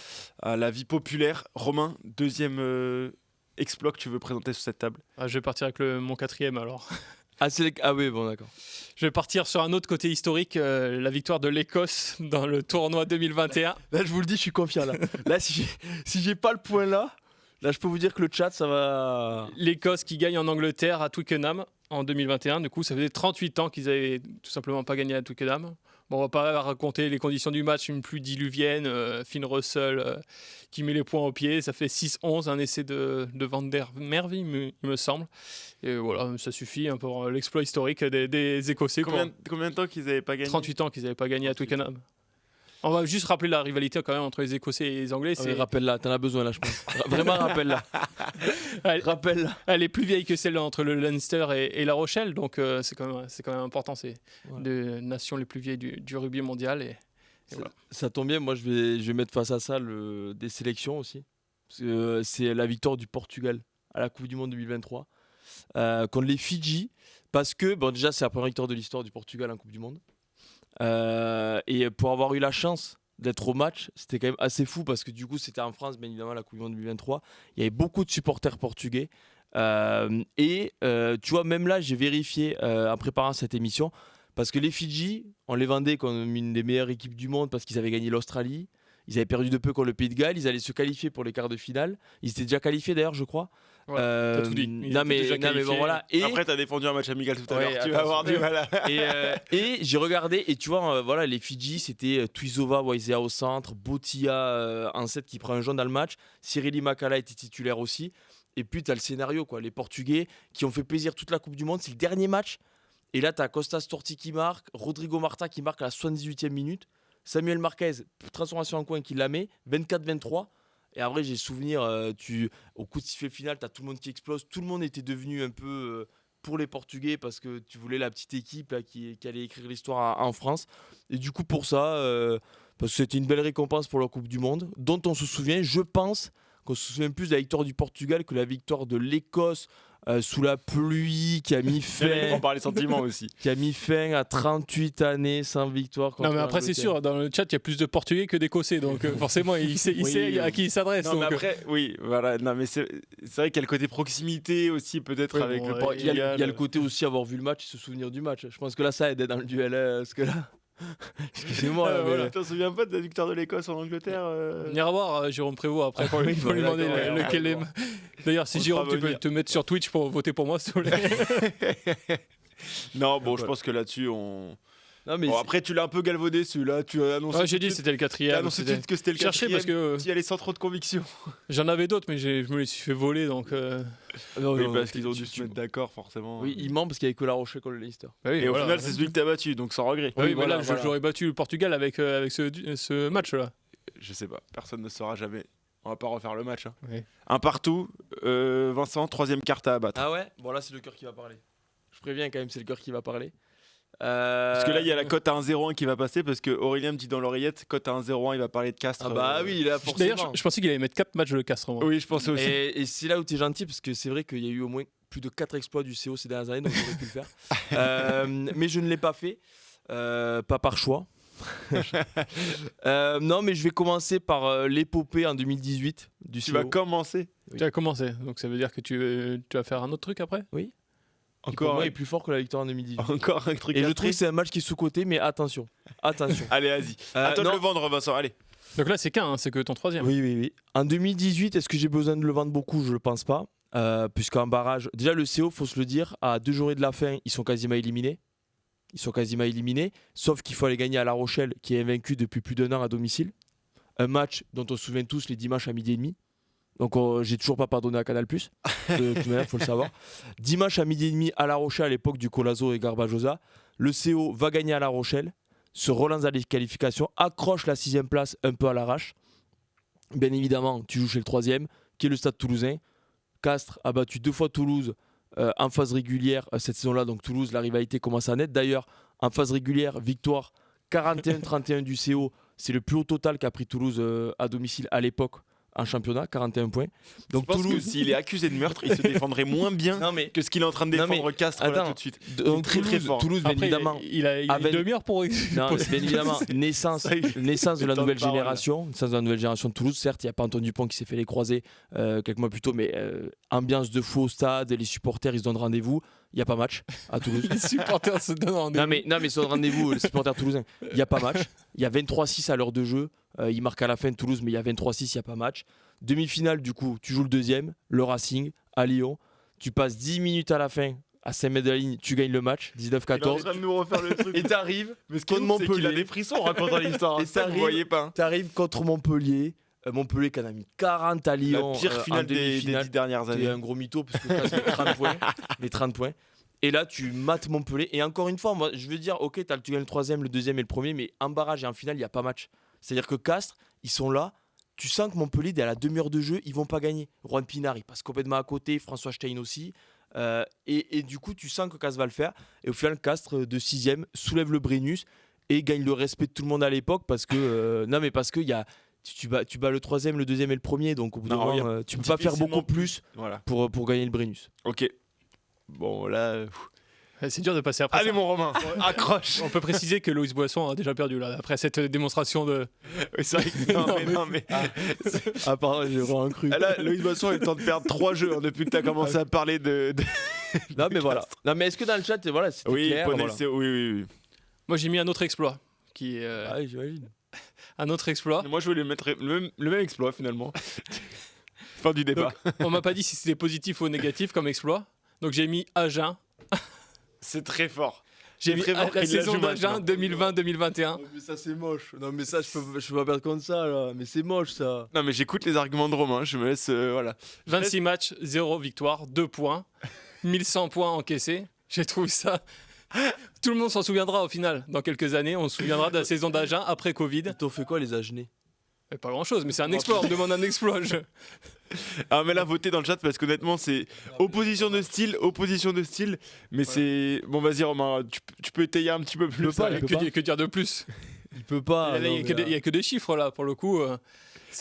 la vie populaire. Romain, deuxième exploit que tu veux présenter sur cette table? Je vais partir avec mon quatrième alors. Ah oui, bon d'accord. Je vais partir sur un autre côté historique, la victoire de l'Écosse dans le tournoi 2021. Là je vous le dis, je suis confiant là. Là si j'ai pas le point là, je peux vous dire que le chat ça va. L'Écosse qui gagne en Angleterre à Twickenham en 2021. Du coup, ça faisait 38 ans qu'ils avaient tout simplement pas gagné à Twickenham. Bon, on va pas raconter les conditions du match, une pluie diluvienne, Finn Russell qui met les points au pied, ça fait 6-11, un essai de Van der Merwe, il me semble. Et voilà, ça suffit pour l'exploit historique des Écossais. Combien de temps qu'ils n'avaient pas gagné? 38 ans qu'ils n'avaient pas gagné à Twickenham. On va juste rappeler la rivalité quand même entre les Écossais et les Anglais. Rappelle-la, t'en as besoin là, je pense. Vraiment, rappelle-la. Rappelle-la. Elle est plus vieille que celle entre le Leinster et La Rochelle, donc c'est quand même important. C'est deux nations les plus vieilles du rugby mondial. Et voilà. Ça tombe bien, moi je vais mettre face à ça des sélections aussi. Parce que, c'est la victoire du Portugal à la Coupe du Monde 2023 contre les Fidji. Parce que, bon, déjà, c'est la première victoire de l'histoire du Portugal en Coupe du Monde. Et pour avoir eu la chance d'être au match, c'était quand même assez fou parce que du coup c'était en France, bien évidemment, la Coupe du Monde 2023. Il y avait beaucoup de supporters portugais tu vois, même là j'ai vérifié en préparant cette émission parce que les Fidji, on les vendait comme une des meilleures équipes du monde parce qu'ils avaient gagné l'Australie, ils avaient perdu de peu contre le Pays de Galles, ils allaient se qualifier pour les quarts de finale, ils étaient déjà qualifiés d'ailleurs, je crois. Ouais, t'as tout dit. Non mais bon voilà. Et après t'as défendu un match amical tout à l'heure. Tu vas avoir du mal. Et j'ai regardé et tu vois voilà, les Fidji c'était Tuisova Waisea au centre, Botia en 7 qui prend un jaune dans le match, Cyrili Makala était titulaire aussi. Et puis t'as le scénario quoi, les Portugais qui ont fait plaisir toute la Coupe du Monde, c'est le dernier match. Et là t'as Costas Torti qui marque, Rodrigo Marta qui marque à la 78e minute, Samuel Marquez transformation en coin qui la met 24-23. Et après, j'ai souvenir, au coup de sifflet final, tu as tout le monde qui explose. Tout le monde était devenu un peu pour les Portugais parce que tu voulais la petite équipe là, qui allait écrire l'histoire en France. Et du coup, pour ça, parce que c'était une belle récompense pour la Coupe du Monde, dont on se souvient, je pense qu'on se souvient plus de la victoire du Portugal que la victoire de l'Écosse sous la pluie qui a mis fin. On parle des sentiments aussi. Qui a mis fin à 38 années sans victoire. Non mais après c'est sûr, dans le chat il y a plus de Portugais que d'Écossais, donc forcément il sait à qui il s'adresse. Non, mais après, oui, voilà. Non mais c'est vrai qu'il y a le côté proximité aussi peut-être avec le Portugal. Il y a le côté aussi avoir vu le match et se souvenir du match. Je pense que là ça aide dans le duel, parce que là. Excusez-moi. mais- voilà. Tu t'en souviens pas de la victoire de l'Écosse en Angleterre On ira voir Jérôme Prévost après pour lui voilà, demander d'accord, lequel est. D'ailleurs, si On le Jérôme, fera tu peux venir. te mettre sur Twitch pour voter pour moi, s'il te plaît. Non, bon, je Voilà. pense que là-dessus, on. Non, mais Bon, après, tu l'as un peu galvaudé celui-là. Tu as annoncé. Ouais, j'ai tout dit de que suite- c'était le T'as quatrième. annoncé tout de suite que c'était le Je cherchais quatrième. parce que Tu y allais sans trop de conviction. j'en avais d'autres, mais je me les suis fait voler donc. non, Oui, non, parce qu'ils ont tu- dû tu- se mettre d'accord, forcément. Oui, il ment parce qu'il y avait que la Rochelle contre le Leicester. Et au final, c'est celui que t'as battu, donc sans regret. Oui, mais voilà, là, voilà. j'aurais battu le Portugal avec ce match-là. Je sais pas, personne ne saura jamais. On va pas refaire le match. Hein. Oui. Un partout. Vincent, troisième carte à abattre. Ah ouais. Bon là, c'est le cœur qui va parler. Je préviens quand même, c'est le cœur qui va parler. Parce que là, il y a la cote à 1,01 qui va passer parce que Aurélien me dit dans l'oreillette, cote à 1,01, il va parler de Castres. Ah bah oui, là D'ailleurs, forcément. je pensais qu'il allait mettre 4 matchs de Castres. Moi. Oui, je pensais aussi. Et c'est là où tu es gentil parce que c'est vrai qu'il y a eu au moins plus de 4 exploits du CO ces dernières années, donc j'aurais pu le faire. Mais je ne l'ai pas fait, pas par choix. Non, mais je vais commencer par l'épopée en 2018 du Tu CO. vas commencer. Oui. Tu as commencé, donc ça veut dire que tu vas faire un autre truc après Qui, pour Encore, moi est plus fort que la victoire en 2018. encore un truc Et à je trouve que trier. c'est un match qui est sous-coté, mais attention. Attention. Allez, vas-y. À toi de non. le vendre, Vincent. Allez. Donc là, c'est qu'un, hein, c'est que ton troisième. Oui, oui, oui. En 2018, est-ce que j'ai besoin de le vendre beaucoup? Je ne le pense pas. Puisqu'en barrage, déjà le CO, faut se le dire, à 2 journées de la fin, ils sont quasiment éliminés. Sauf qu'il faut aller gagner à La Rochelle, qui est invaincu depuis plus d'1 an à domicile. Un match dont on se souvient tous les dimanches à 12h30. Donc j'ai toujours pas pardonné à Canal+. De toute manière, faut le savoir. Dimanche à 12h30 à La Rochelle, à l'époque du Colazo et Garbajosa. Le CO va gagner à La Rochelle, se relance dans les qualifications, accroche la 6e place un peu à l'arrache. Bien évidemment, tu joues chez le 3e, qui est le Stade Toulousain. Castres a battu 2 fois Toulouse en phase régulière cette saison-là. Donc Toulouse, la rivalité commence à naître. D'ailleurs, en phase régulière, victoire 41-31 du CO. C'est le plus haut total qu'a pris Toulouse à domicile à l'époque en championnat, 41 points. Donc Je pense que Toulouse, s'il est accusé de meurtre, il se défendrait moins bien non mais que ce qu'il est en train de Non, mais défendre Castres là, attends. tout de suite. donc, très, très Toulouse, fort. Toulouse, bien Après, évidemment. il a Avec- une demi-heure pour. Non, pour- bien évidemment, naissance Ça y est. de la Le temps nouvelle de parole, là. génération. Naissance de la nouvelle génération de Toulouse. Certes, il n'y a pas Antoine Dupont qui s'est fait les croiser quelques mois plus tôt, mais ambiance de fou au stade, les supporters, ils se donnent rendez-vous. Il n'y a pas match à Toulouse. Les supporters se donnent rendez-vous. Non mais ils se donnent rendez-vous, les supporters toulousains. Il n'y a pas match. Il y a 23-6 à l'heure de jeu. Ils marquent à la fin de Toulouse, mais il y a 23-6, il n'y a pas match. Demi-finale, du coup, tu joues le deuxième, le Racing, à Lyon. Tu passes 10 minutes à la fin, à 5 mètres de la ligne, tu gagnes le match, Il est en 19-14. train de nous refaire le truc. Et t'arrives Mais ce qui est contre ouf, c'est qu'il a Montpellier. des frissons en racontant l'histoire. Et Ça, vous t'arrives- voyez pas. Hein. T'arrives contre Montpellier. Montpellier qui en a mis 40 à Lyon. La pire en finale des demi-finale. 10 dernières T'es années. un gros mytho parce que tu as 30 points. Les 30 points. Et là, tu mates Montpellier. Et encore une fois, moi, je veux dire, ok, tu gagnes le 3e, le 2e et le 1er, mais en barrage et en finale, il n'y a pas match. C'est-à-dire que Castres, ils sont là. Tu sens que Montpellier, dès la demi-heure de jeu, ils vont pas gagner. Juan Pinard, il passe complètement à côté. François Stein aussi. Et du coup, tu sens que Castres va le faire. Et au final, Castres, de 6e, soulève le Brennus et gagne le respect de tout le monde à l'époque parce que, non, mais parce que tu bats le 3e, le 2e et le 1er. Donc, au bout d'un Non, moment, tu peux pas faire difficilement beaucoup plus Voilà. pour gagner le Brennus. Ok. Bon, là. C'est dur de passer après. Allez, ça. mon Romain, accroche. On peut préciser que Loïs Boisson a déjà perdu là, après cette démonstration de. Oui, c'est vrai que. Non, mais. Ah, pardon, j'ai vraiment cru. Là, Loïs Boisson a eu le temps de perdre 3 jeux hein, depuis que tu as commencé à parler de. Non, mais voilà. Non, mais est-ce que dans le chat, voilà, c'était Oui, clair Ponel, voilà. c'est- oui. Moi, j'ai mis un autre exploit. Qui est, Ah, oui, j'imagine. un autre exploit. Moi, je voulais mettre le même exploit finalement. Fin du débat. On m'a pas dit si c'était positif ou négatif comme exploit. Donc j'ai mis Agen. C'est très fort. J'ai C'est mis très fort la qu'il la saison joue d'Agen maintenant. Non, 2020-2021. mais ça, c'est moche. Non, mais ça, je peux pas perdre contre ça, là. Mais c'est moche, ça. Non, mais j'écoute les arguments de Romain. Je me laisse. Voilà. 26 matchs, 0 victoire, 2 points, 1100 points encaissés. J'ai trouvé ça. Tout le monde s'en souviendra au final. Dans quelques années, on se souviendra de la saison d'Agen après Covid. Ils t'ont fait quoi, les Agenais? Pas grand chose, mais c'est un exploit. On me demande un exploit. Ah, mais là, votez dans le chat parce qu'honnêtement, c'est opposition de style. Mais c'est. Bon, vas-y, Romain, tu peux étayer un petit peu plus. peux pas, ça. il peut pas. Que dire de plus? Il peut pas. Il n'y a que des chiffres là, pour le coup.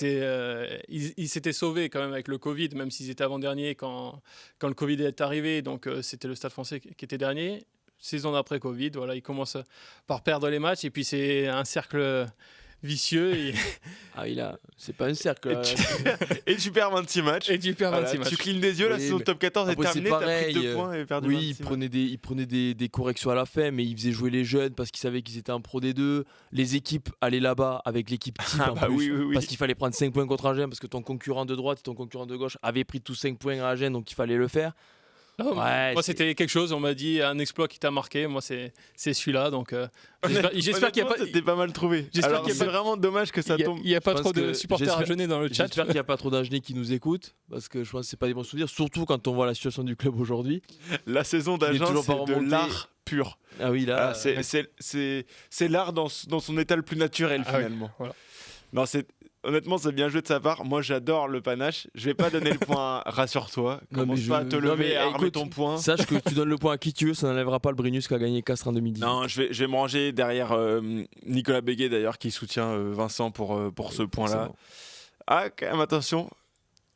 Ils s'étaient sauvés quand même avec le Covid, même s'ils étaient avant-dernier quand le Covid est arrivé. Donc c'était le Stade Français qui était dernier. Saison d'après Covid, voilà, ils commencent par perdre les matchs. Et puis c'est un cercle vicieux Ah, c'est pas un cercle. Et tu perds 26 matchs. et tu perds 26 Voilà, matchs. tu clignes des yeux, la Oui, saison mais top 14 est après, c'est terminée, t'as pris pareil, 2 points et perdu Oui, 26 il prenait des corrections à la fin, mais il faisait jouer les jeunes parce qu'il savait qu'ils étaient en Pro D2. Les équipes allaient là-bas avec l'équipe type Ah en bah plus, oui. parce qu'il fallait prendre 5 points contre Agen, parce que ton concurrent de droite et ton concurrent de gauche avaient pris tous 5 points à Agen, donc il fallait le faire. Non, Ouais, moi, c'était quelque chose. On m'a dit un exploit qui t'a marqué. Moi, c'est celui-là. Donc, j'espère qu'il n'y a pas. C'était pas mal trouvé. J'espère Alors, qu'il y a c'est pas- vraiment dommage que ça tombe. Il n'y a pas Je trop pense de que supporters j'espère- agenais dans le chat. J'espère qu'il n'y a pas trop d'Agenais qui nous écoutent, parce que je pense que c'est pas des bons souvenirs, surtout quand on voit la situation du club aujourd'hui. La saison Il est d'Agen, toujours pas c'est de remonté. l'art pur. Ah oui, là, Voilà, c'est l'art dans son état le plus naturel, Ah oui, finalement. voilà. Non, honnêtement, c'est bien joué de sa part. Moi, j'adore le panache. Je vais pas donner le point, rassure-toi. Non, Commence mais pas à te non, lever mais et à armer écoute, ton point. sache que tu donnes le point à qui tu veux, ça n'enlèvera pas le Brennus qui a gagné Castres en 2010. Non, je vais me ranger derrière Nicolas Béguet, d'ailleurs, qui soutient Vincent pour ce point-là. Ah, quand même, attention.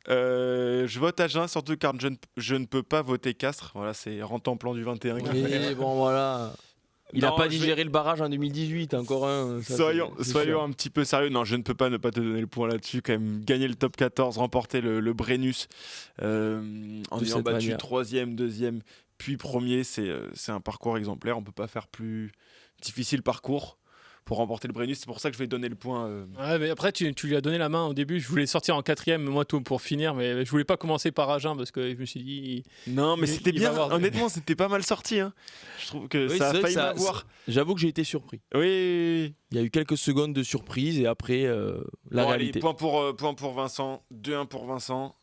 Je vote Agen, surtout car je ne peux pas voter Castres. Voilà, c'est Rantan-Plan du 21. qui fait. Et bon, voilà. Il n'a Non, pas je digéré le barrage en 2018, encore un. ça, Soyons c'est sûr. un petit peu sérieux. Non, je ne peux pas ne pas te donner le point là-dessus. Quand même, gagner le top 14, remporter le Brennus en De ayant cette battu manière. 3e, 2e, puis 1er, c'est un parcours exemplaire. On ne peut pas faire plus difficile parcours pour remporter le Brennus. C'est pour ça que je vais donner le point. Ouais, mais après, tu lui as donné la main au début. Je voulais sortir en 4e, moi, tout pour finir. Mais je voulais pas commencer par Agen parce que je me suis dit. Non, mais c'était il va bien. avoir- Honnêtement, c'était pas mal sorti. Hein. Je trouve que Oui, ça c'est a vrai que failli ça- m'avoir. J'avoue que j'ai été surpris. Oui. Il y a eu quelques secondes de surprise et après, la Bon, allez, réalité. point pour Vincent. 2-1 pour Vincent.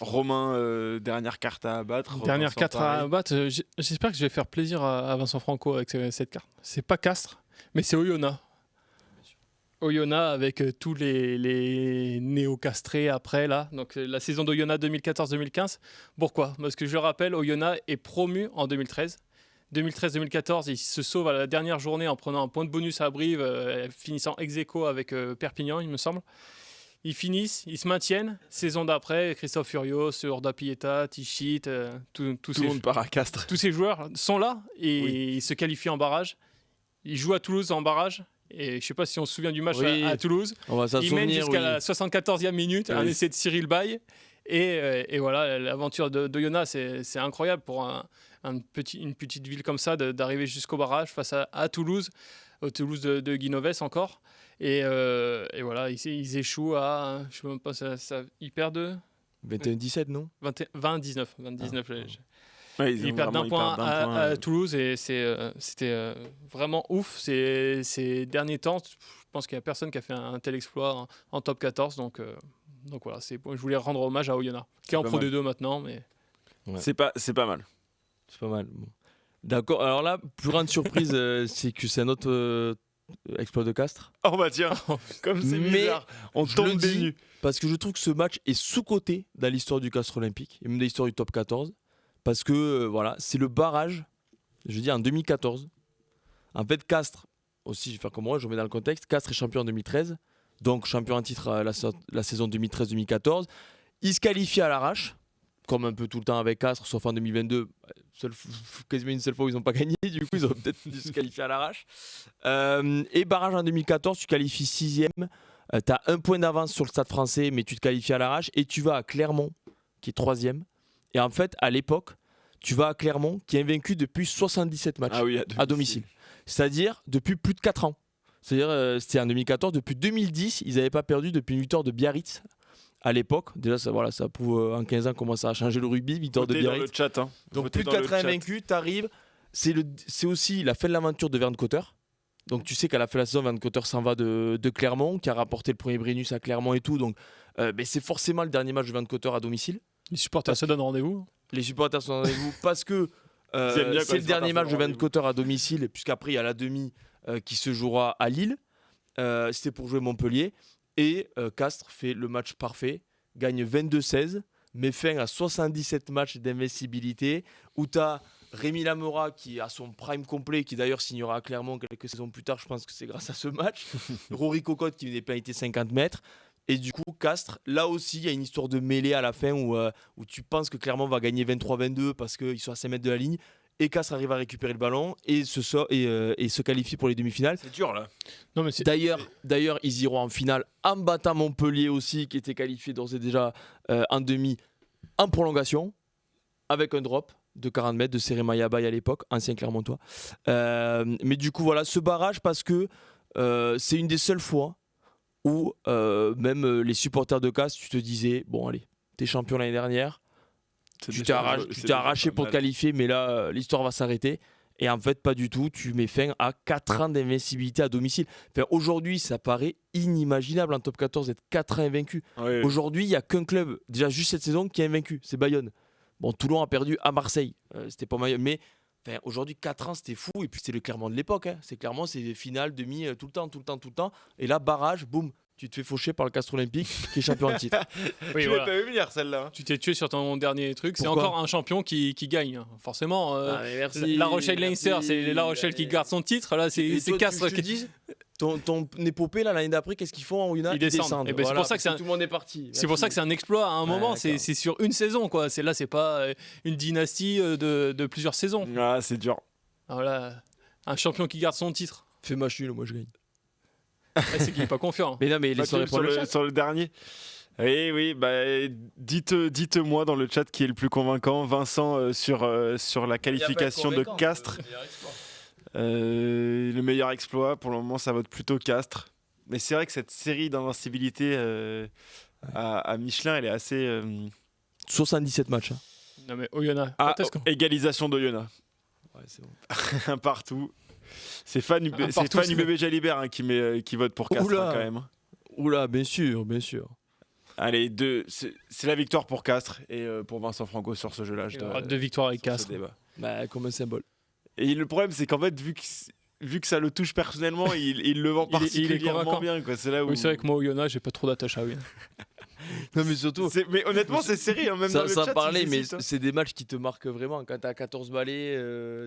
Romain, dernière carte à abattre. Dernière Vincent, 4 à pareil. battre. J'espère que je vais faire plaisir à Vincent Franco avec cette carte. C'est pas Castres, mais c'est Oyonnax. Oyonnax avec tous les néo-castrés après là. Donc la saison d'Oyonnax 2014-2015. Pourquoi ? Parce que je le rappelle, Oyonnax est promu en 2013. 2013-2014, il se sauve à la dernière journée en prenant un point de bonus à Brive, finissant ex aequo avec Perpignan, il me semble. Ils finissent, ils se maintiennent. Saison d'après, Christophe Furios, Orda Pieta, Tichit, tous Tout ces le monde part à Castres. tous ces joueurs sont là et Oui. ils se qualifient en barrage. Ils jouent à Toulouse en barrage. Et je ne sais pas si on se souvient du match Oui. à Toulouse. On va s'en Ils mènent souvenir, jusqu'à oui. la 74e minute, un Oui. essai de Cyril Bay. Et voilà, l'aventure d'Oyonnax, c'est incroyable pour une petite ville comme ça d'arriver jusqu'au barrage face à Toulouse, au Toulouse de Guinoves encore. Et voilà, ils échouent à, je sais même pas, ils perdent 21-17, non 20-19. Ouais, Ils perdent d'un point à Toulouse et c'était vraiment ouf ces derniers temps. Je pense qu'il n'y a personne qui a fait un tel exploit en top 14. Donc voilà, je voulais rendre hommage à Oyonnax, qui est en pas Pro mal. D2 maintenant. Mais C'est pas mal. C'est pas mal. Bon. D'accord, alors là, plus grande surprise, c'est que c'est un autre exploit de Castres. Oh bah tiens, comme c'est Mais bizarre. On je tombe le des dis, nues. Parce que je trouve que ce match est sous-coté dans l'histoire du Castres olympique et même dans l'histoire du top 14. Parce que voilà, c'est le barrage, je dis en 2014. En fait, Castres, aussi, je vais faire comme moi, je remets dans le contexte. Castres est champion en 2013, donc champion en titre la saison 2013-2014. Il se qualifie à l'arrache, comme un peu tout le temps avec Castres, sauf en 2022. Quasiment une seule fois où ils n'ont pas gagné, du coup, ils ont peut-être dû se qualifier à l'arrache. Et barrage en 2014, tu qualifies 6e. Tu as un point d'avance sur le Stade français, mais tu te qualifies à l'arrache. Et tu vas à Clermont, qui est 3e. Et en fait, à l'époque, tu vas à Clermont, qui est invaincu depuis 77 matchs Ah oui, à domicile. C'est-à-dire depuis plus de 4 ans. C'est-à-dire, c'était en 2014. Depuis 2010, ils n'avaient pas perdu depuis une victoire de Biarritz. À l'époque, déjà, ça prouve en 15 ans comment ça a changé le rugby, victoire de Votez dans Biarritz. le chat. Hein. Donc Votez plus de dans le 4 ans chat. invaincus, t'arrives. C'est aussi la fin de l'aventure de Verne Cotter. Donc tu sais qu'à la fin de la saison, Verne Cotter s'en va de Clermont, qui a rapporté le premier Brennus à Clermont et tout. Donc c'est forcément le dernier match de Verne Cotter à domicile. les supporters se donnent rendez-vous. Les supporters sont avec vous parce que Ils aiment bien quand c'est les le dernier supporters match se de Verne rendez-vous. Cotter à domicile, puisqu'après il y a la demi qui se jouera à Lille. C'était pour jouer Montpellier. Et Castres fait le match parfait, gagne 22-16, met fin à 77 matchs d'invincibilité, où tu as Rémi Lamora qui a son prime complet, qui d'ailleurs signera à Clermont quelques saisons plus tard, je pense que c'est grâce à ce match. Rory Cocotte qui venait de pénalité 50 mètres. Et du coup, Castres, là aussi, il y a une histoire de mêlée à la fin où tu penses que Clermont va gagner 23-22 parce qu'ils sont à 5 mètres de la ligne. et Castres arrive à récupérer le ballon et se qualifie pour les demi-finales. C'est dur là. Non, mais D'ailleurs, ils iront en finale en battant Montpellier aussi, qui était qualifié d'ores et déjà en demi, en prolongation, avec un drop de 40 mètres de Serema Baye à l'époque, ancien Clermontois. Mais du coup, voilà, ce barrage, parce que c'est une des seules fois où même les supporters de Castres, tu te disais, bon allez, t'es champion l'année dernière, tu t'es arraché pour te qualifier, mais là, l'histoire va s'arrêter. Et en fait, pas du tout. Tu mets fin à 4 ans d'invincibilité à domicile. Enfin, aujourd'hui, ça paraît inimaginable en top 14 d'être 4 ans invaincu. Oui. Aujourd'hui, il n'y a qu'un club, déjà juste cette saison, qui est invaincu. C'est Bayonne. Bon, Toulon a perdu à Marseille. C'était pas mal. Mais enfin, aujourd'hui, 4 ans, c'était fou. Et puis, c'est le Clermont de l'époque. Hein. C'est Clermont, c'est finale, demi, tout le temps. Et là, barrage, boum. Tu te fais faucher par le Castres Olympique qui est champion en titre. oui, Je voilà. l'ai pas vu venir celle-là. Tu t'es tué sur ton dernier truc. C'est Pourquoi encore un champion qui gagne. Hein. Forcément. Merci, La Rochelle-Leinster, merci. c'est La Rochelle qui garde son titre. Là, c'est Castres. Je te dis, ton épopée là, l'année d'après, qu'est-ce qu'ils font en Una? Ils descendent. Et ben, c'est pour ça que tout le monde est parti. C'est pour ça que c'est un exploit à un moment. C'est sur une saison, quoi. Là, c'est pas une dynastie de plusieurs saisons. Ah, c'est dur. Voilà. Un champion qui garde son titre. Fais match nul, moi je gagne. C'est qu'il est pas confiant. Mais non, mais Pas laisse-moi sur, répondre le chat. sur le dernier. Oui, bah, dites-moi dans le chat qui est le plus convaincant. Vincent sur la qualification de Castres. Le meilleur exploit, pour le moment, ça vote plutôt Castres. Mais c'est vrai que cette série d'invincibilité à Michelin, elle est assez. 77 matchs. Hein. Non, mais Oyonnax. Égalisation d'Oyonnax. Ouais, c'est bon. Un partout. C'est Fan UBB Jalibert qui vote pour Castres Oula. quand même. Oula, bien sûr. Allez, c'est la victoire pour Castres et pour Vincent Franco sur ce jeu-là. Il y aura 2 victoires avec sur ce Castres. débat. Bah, comme un symbole. Et le problème, c'est qu'en fait, vu que ça le touche personnellement, il le vend Il est particulièrement convaincant. bien. Quoi. C'est là où... Oui, c'est vrai que moi, Oyonnax, j'ai pas trop d'attache à Oyonnax. Non, mais surtout. Mais honnêtement, c'est série. Hein, même dans le Ça chat, parlait, ils mais hésitent, hein. c'est des matchs qui te marquent vraiment. Quand t'as 14 balais,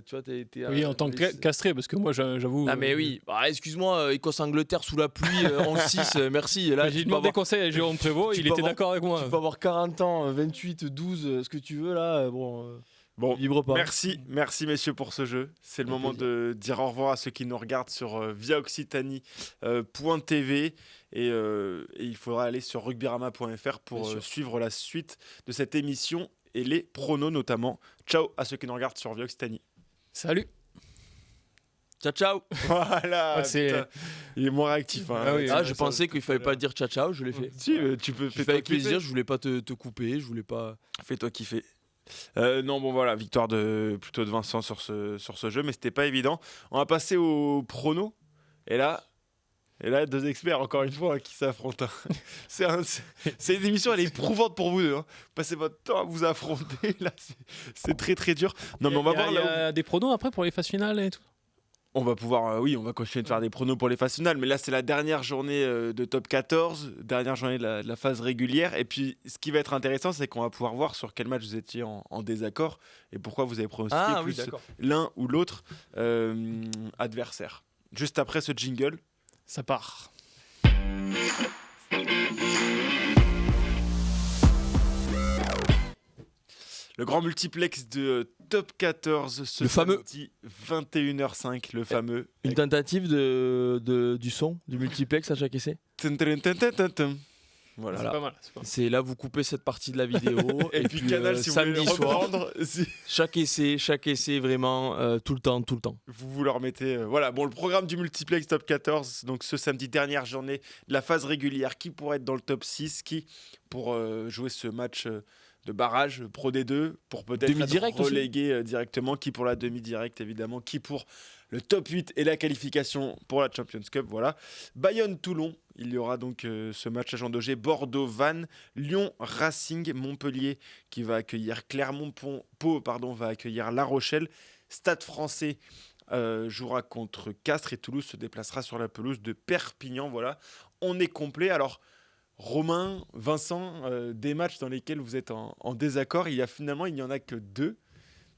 tu vois, t'es. Oui, en tant que castré, parce que moi, j'avoue. Ah, mais oui. Bah, excuse-moi, Écosse-Angleterre sous la pluie, 11-6, merci. Et là, J'ai tu peux demandé avoir- conseil à Jérôme Prévost, tu il peux était avoir- d'accord avec moi. tu peux avoir 40 ans, 28, 12, ce que tu veux là. Bon, Vibre pas. merci messieurs pour ce jeu. C'est le moment de dire au revoir à ceux qui nous regardent sur viaoccitanie.tv et il faudra aller sur rugbyrama.fr pour Bien sûr. suivre la suite de cette émission et les pronos notamment. Ciao à ceux qui nous regardent sur Via Occitanie. Salut. Ciao. Voilà, Ouais, c'est- putain, il est moins réactif. Hein, Ah oui, Je pensais qu'il fallait pas dire ciao, je l'ai fait. Si, tu peux Je fais avec plaisir, je voulais pas te couper, je voulais pas. Fais-toi kiffer. Non, bon voilà, victoire plutôt de Vincent sur ce jeu, mais c'était pas évident. On va passer au prono. Et là, 2 experts, encore une fois, hein, qui s'affrontent. Hein. C'est une émission, elle est éprouvante pour vous deux. Hein. Passez votre temps à vous affronter. Là, c'est très très dur. Non, mais on va voir Il y là a des pronos après pour les phases finales et tout. où on va pouvoir, on va continuer de faire des pronos pour les phases finales. Mais là, c'est la dernière journée de top 14, dernière journée de la phase régulière. Et puis, ce qui va être intéressant, c'est qu'on va pouvoir voir sur quel match vous étiez en désaccord et pourquoi vous avez pronostiqué plus l'un ou l'autre adversaire. Juste après ce jingle. Ça part. Le grand multiplex de top 14 ce Le fameux. samedi 21h05, le fameux. Une tentative du son, du multiplex à chaque essai. Voilà. C'est pas mal. c'est pas mal. C'est là, vous coupez cette partie de la vidéo. Et puis Canal, si vous voulez samedi le soir, reprendre, chaque essai, vraiment, tout le temps. vous le remettez. Voilà, bon, le programme du multiplex top 14, donc ce samedi, dernière journée de la phase régulière, qui pourrait être dans le top 6, qui pour jouer ce match de barrage Pro D2, pour peut-être Demi-direct être relégué directement, qui pour la demi-direct évidemment, qui pour le top 8 et la qualification pour la Champions Cup, voilà. Bayonne-Toulon, il y aura donc ce match à Jean Daugé, Bordeaux-Vannes, Lyon-Racing, Montpellier qui va accueillir Clermont-Pau, va accueillir La Rochelle, Stade Français jouera contre Castres et Toulouse se déplacera sur la pelouse de Perpignan, voilà. On est complet, alors Romain, Vincent, des matchs dans lesquels vous êtes en désaccord, il n'y en a que 2,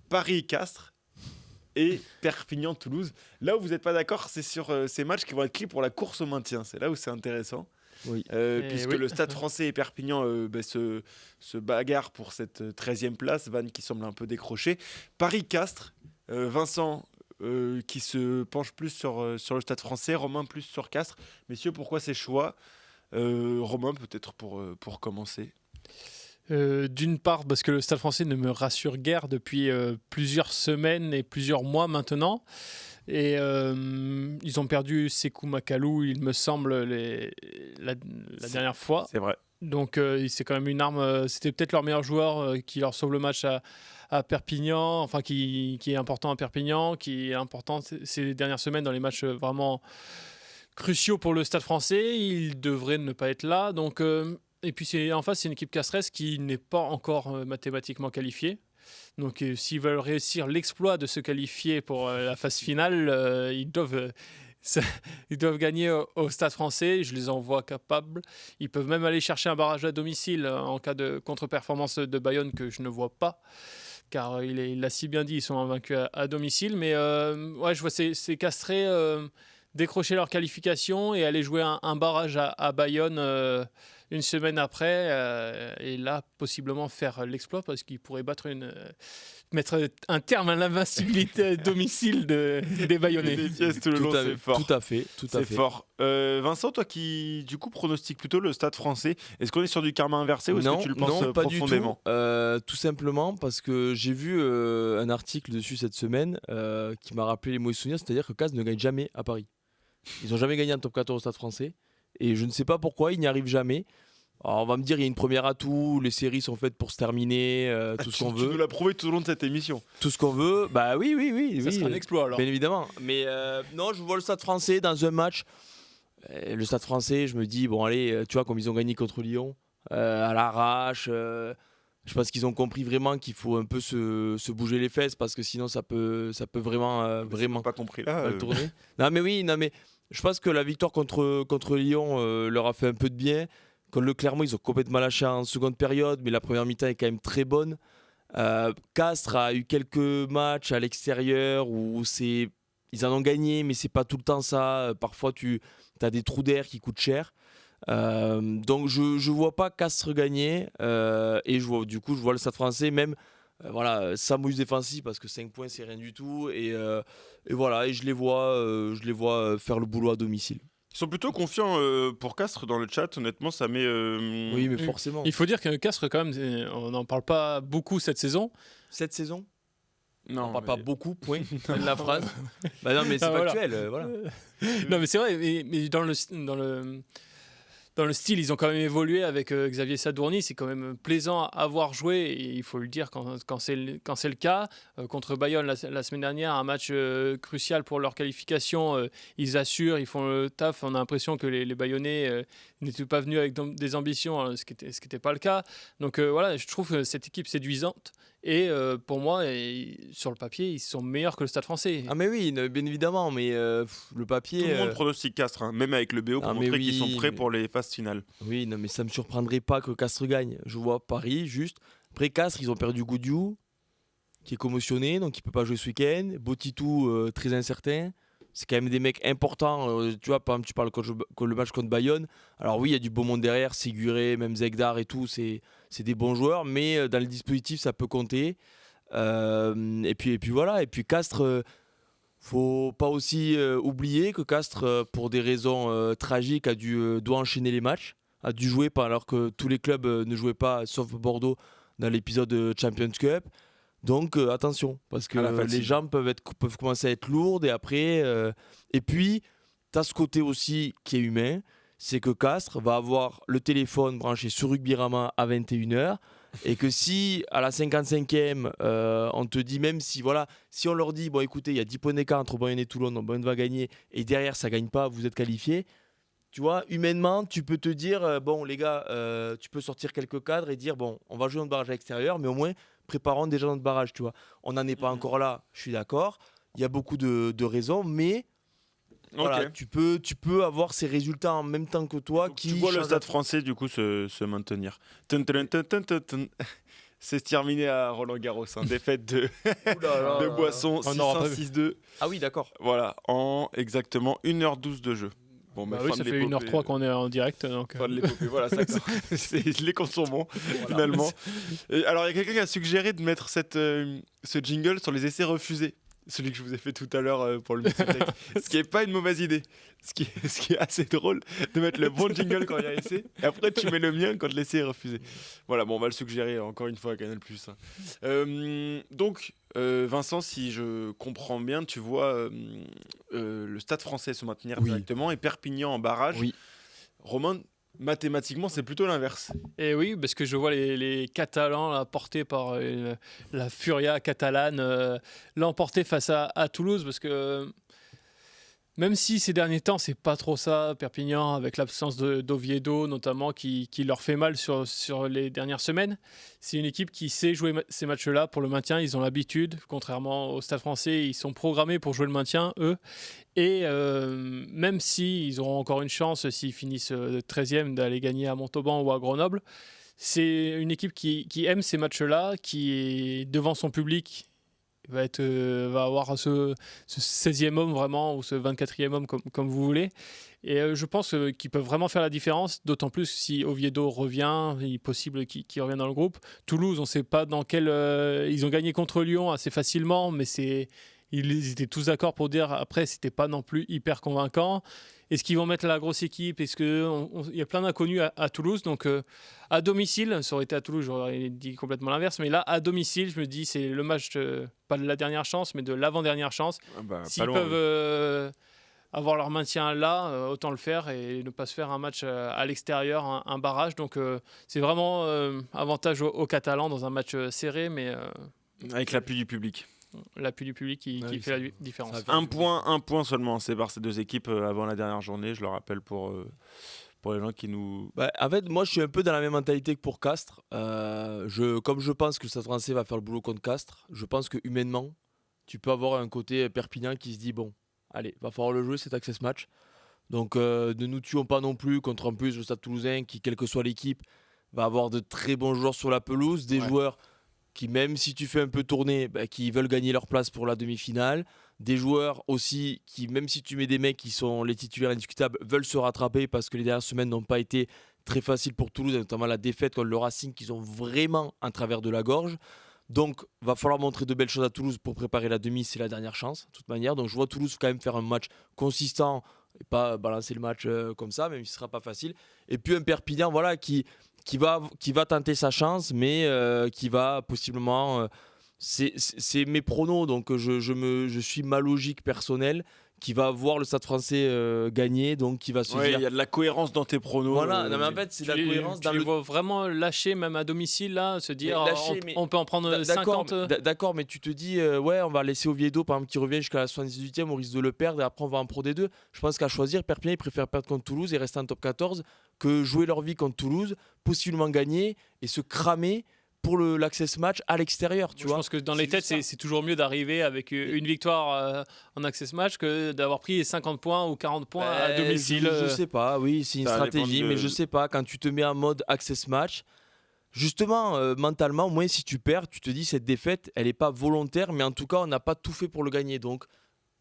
Paris-Castres et Perpignan-Toulouse. Là où vous n'êtes pas d'accord, c'est sur ces matchs qui vont être clés pour la course au maintien. C'est là où c'est intéressant. Oui. Puisque oui. le Stade Français et Perpignan se bagarrent pour cette 13e place. Vannes qui semble un peu décroché. Paris-Castres, Vincent qui se penche plus sur le Stade Français, Romain plus sur Castres. Messieurs, pourquoi ces choix? Romain, peut-être pour commencer. D'une part, parce que le Stade Français ne me rassure guère depuis plusieurs semaines et plusieurs mois maintenant. Et ils ont perdu Sékou Makalou, il me semble, la dernière fois. C'est vrai. Donc c'est quand même une arme. C'était peut-être leur meilleur joueur qui leur sauve le match à Perpignan, enfin qui est important à Perpignan, qui est important ces dernières semaines dans les matchs vraiment cruciaux pour le Stade Français. Il devrait ne pas être là. Donc, et puis en face, c'est une équipe castresque qui n'est pas encore mathématiquement qualifiée. Donc s'ils veulent réussir l'exploit de se qualifier pour la phase finale, ils doivent gagner au Stade Français. Je les en vois capables. Ils peuvent même aller chercher un barrage à domicile en cas de contre-performance de Bayonne que je ne vois pas. Car il l'a si bien dit, ils sont invaincus à domicile. Mais ouais, je vois ces Castrés décrocher leur qualification et aller jouer un barrage à Bayonne une semaine après. Et là, possiblement faire l'exploit parce qu'ils pourraient mettre un terme à l'invincibilité à domicile des Bayonnais. Des pièces tout le long, c'est fort. Tout à fait. C'est fort. Vincent, toi qui du coup pronostique plutôt le Stade Français, est-ce qu'on est sur du karma inversé ou est-ce que tu le penses pas profondément? du tout. Tout simplement parce que j'ai vu un article dessus cette semaine qui m'a rappelé les mauvais souvenirs, c'est-à-dire que Castres ne gagne jamais à Paris. Ils n'ont jamais gagné un top 14 au Stade Français et je ne sais pas pourquoi ils n'y arrivent jamais. Alors on va me dire il y a une première atout, les séries sont faites pour se terminer, tout ce qu'on veut. Tu nous l'as prouvé tout au long de cette émission. Tout ce qu'on veut, bah oui. Ça sera un exploit alors. Bien évidemment. Mais non, je vois le Stade Français dans un match. Le Stade Français, je me dis, bon allez, tu vois, comme ils ont gagné contre Lyon, à l'arrache, je pense qu'ils ont compris vraiment qu'il faut un peu se bouger les fesses parce que sinon ça peut vraiment Pas compris là. mal tourner. Non mais je pense que la victoire contre Lyon leur a fait un peu de bien. Contre le Clermont, ils ont complètement lâché en seconde période, mais la première mi-temps est quand même très bonne. Castres a eu quelques matchs à l'extérieur où ils en ont gagné, mais c'est pas tout le temps ça. Parfois, tu as des trous d'air qui coûtent cher. Donc, je vois pas Castres gagner. Et je vois le Stade Français même sans mouille défensif parce que 5 points, c'est rien du tout. Et voilà, et je les vois faire le boulot à domicile. Ils sont plutôt confiants pour Castres dans le chat, honnêtement, ça met. Oui, mais forcément. Il faut dire que Castres, quand même, on n'en parle pas beaucoup cette saison. Cette saison Non, on parle pas beaucoup, point. Fin de la phrase. Bah non, mais c'est voilà. factuel, voilà. Non, mais c'est vrai, mais dans le style, ils ont quand même évolué avec Xavier Sadourny. C'est quand même plaisant à voir jouer, et il faut le dire quand c'est le cas. Contre Bayonne la semaine dernière, un match crucial pour leur qualification. Ils assurent, ils font le taf. On a l'impression que les Bayonnais n'étaient pas venus avec des ambitions, ce qui était pas le cas. Donc voilà, je trouve cette équipe séduisante. Et pour moi, sur le papier, ils sont meilleurs que le Stade Français. Ah mais oui, bien évidemment, mais le papier... Tout le monde pronostique Castres, hein, même avec le BO pour montrer qu'ils sont prêts pour les phases finales. Oui, non, mais ça me surprendrait pas que Castres gagne. Je vois Paris, juste. Après Castres, ils ont perdu Goudiou, qui est commotionné, donc il peut pas jouer ce week-end. Botitou, très incertain. C'est quand même des mecs importants. Tu vois, par exemple, tu parles le match contre Bayonne. Alors oui, il y a du beau monde derrière, Séguré, même Zegdar et tout, c'est des bons joueurs, mais dans le dispositif, ça peut compter. Et puis voilà. Et puis Castres, faut pas aussi oublier que Castres, pour des raisons tragiques, doit enchaîner les matchs, a dû jouer alors que tous les clubs ne jouaient pas, sauf Bordeaux, dans l'épisode Champions Cup. Donc attention, parce que les jambes peuvent commencer à être lourdes et après... Et puis, tu as ce côté aussi qui est humain, c'est que Castres va avoir le téléphone branché sur Rugbyrama à 21h et que si à la 55e, on te dit, même si on leur dit, bon écoutez, il y a 10 points d'écart entre Bayonne et Toulon, donc Bayonne va gagner et derrière ça gagne pas, vous êtes qualifiés. Tu vois, humainement, tu peux te dire, bon les gars, tu peux sortir quelques cadres et dire, bon, on va jouer notre barrage à l'extérieur, mais au moins, préparons déjà notre barrage, tu vois. On n'en est pas encore là, je suis d'accord. Il y a beaucoup de raisons, mais voilà, tu peux avoir ces résultats en même temps que toi. Tu vois le Stade Français, du coup, se maintenir. C'est terminé à Roland-Garros, défaite de Boisson, 6-1, 6-2. Ah oui, d'accord. Voilà, en exactement 1h12 de jeu. Bon, bah oui, ça fait 1h03 qu'on est en direct. Donc fin de l'épopée, voilà, ça, les comptes sont bons, finalement. Et alors, il y a quelqu'un qui a suggéré de mettre ce jingle sur les essais refusés. celui que je vous ai fait tout à l'heure pour le Mixtech. Ce qui est pas une mauvaise idée. Ce qui est assez drôle de mettre le bon jingle quand il y a essai, et après tu mets le mien quand l'essai est refusé. Voilà, bon, on va le suggérer encore une fois à Canal+. Donc, Vincent, si je comprends bien, tu vois le Stade Français se maintenir directement et Perpignan en barrage. Oui. Romain, mathématiquement, c'est plutôt l'inverse. Et oui, parce que je vois les Catalans là, portés par la Furia catalane l'emporter face à Toulouse, parce que même si ces derniers temps, c'est pas trop ça, Perpignan, avec l'absence d'Oviedo notamment, qui leur fait mal sur les dernières semaines, c'est une équipe qui sait jouer ces matchs-là pour le maintien. Ils ont l'habitude, contrairement au Stade Français, ils sont programmés pour jouer le maintien, eux. Et même s'ils auront encore une chance, s'ils finissent 13e, d'aller gagner à Montauban ou à Grenoble, c'est une équipe qui aime ces matchs-là, qui est devant son public, va avoir ce 16e homme vraiment, ou ce 24e homme comme vous voulez. Et je pense qu'ils peuvent vraiment faire la différence, d'autant plus si Oviedo revient, il est possible qu'il revienne dans le groupe. Toulouse, on ne sait pas dans quel... ils ont gagné contre Lyon assez facilement, mais ils étaient tous d'accord pour dire après, c'était pas non plus hyper convaincant. Est-ce qu'ils vont mettre la grosse équipe? Est-ce qu'il y a plein d'inconnus à Toulouse? Donc, à domicile, ça aurait été à Toulouse, j'aurais dit complètement l'inverse. Mais là, à domicile, je me dis, c'est le match, pas de la dernière chance, mais de l'avant-dernière chance. S'ils peuvent avoir leur maintien là, autant le faire et ne pas se faire un match à l'extérieur, un barrage. Donc, c'est vraiment avantage aux Catalans dans un match serré, mais avec l'appui du public. L'appui du public qui fait la différence. Un point seulement séparé ces deux équipes avant la dernière journée, je le rappelle pour les gens qui nous... En fait, moi je suis un peu dans la même mentalité que pour Castres. Comme je pense que le Stade Français va faire le boulot contre Castres, je pense que humainement, tu peux avoir un côté Perpignan qui se dit bon, allez, va falloir le jouer cet access match. Donc ne nous tuons pas non plus contre en plus le Stade Toulousain qui, quelle que soit l'équipe, va avoir de très bons joueurs sur la pelouse, des joueurs qui, même si tu fais un peu tourner, qui veulent gagner leur place pour la demi-finale. Des joueurs aussi qui, même si tu mets des mecs qui sont les titulaires indiscutables, veulent se rattraper parce que les dernières semaines n'ont pas été très faciles pour Toulouse, notamment la défaite contre le Racing qu'ils ont vraiment en travers de la gorge. Donc, va falloir montrer de belles choses à Toulouse pour préparer la demi, c'est la dernière chance, de toute manière. Donc, je vois Toulouse quand même faire un match consistant et pas balancer le match comme ça, même si ce ne sera pas facile. Et puis un Perpignan qui va tenter sa chance, mais qui va possiblement... c'est mes pronos, donc je suis ma logique personnelle, qui va voir le Stade Français gagner, donc qui va se dire... Il y a de la cohérence dans tes pronos. Voilà, non, mais en fait, c'est de la cohérence. Tu les vois vraiment lâcher, même à domicile, là, se dire on peut en prendre 50. D'accord, mais tu te dis, on va laisser Oviedo, par exemple, qui revient jusqu'à la 78e, on risque de le perdre, et après on va en Pro D2. Je pense qu'à choisir, Perpignan, ils préfèrent perdre contre Toulouse et rester en top 14 que jouer leur vie contre Toulouse, possiblement gagner et se cramer pour l'access match à l'extérieur. Je pense que dans les têtes, c'est toujours mieux d'arriver avec une victoire en access match que d'avoir pris 50 points ou 40 points à domicile. Je sais pas, oui, c'est une stratégie, mais je sais pas, quand tu te mets en mode access match, justement, mentalement, au moins si tu perds, tu te dis cette défaite, elle n'est pas volontaire, mais en tout cas, on n'a pas tout fait pour le gagner. Donc,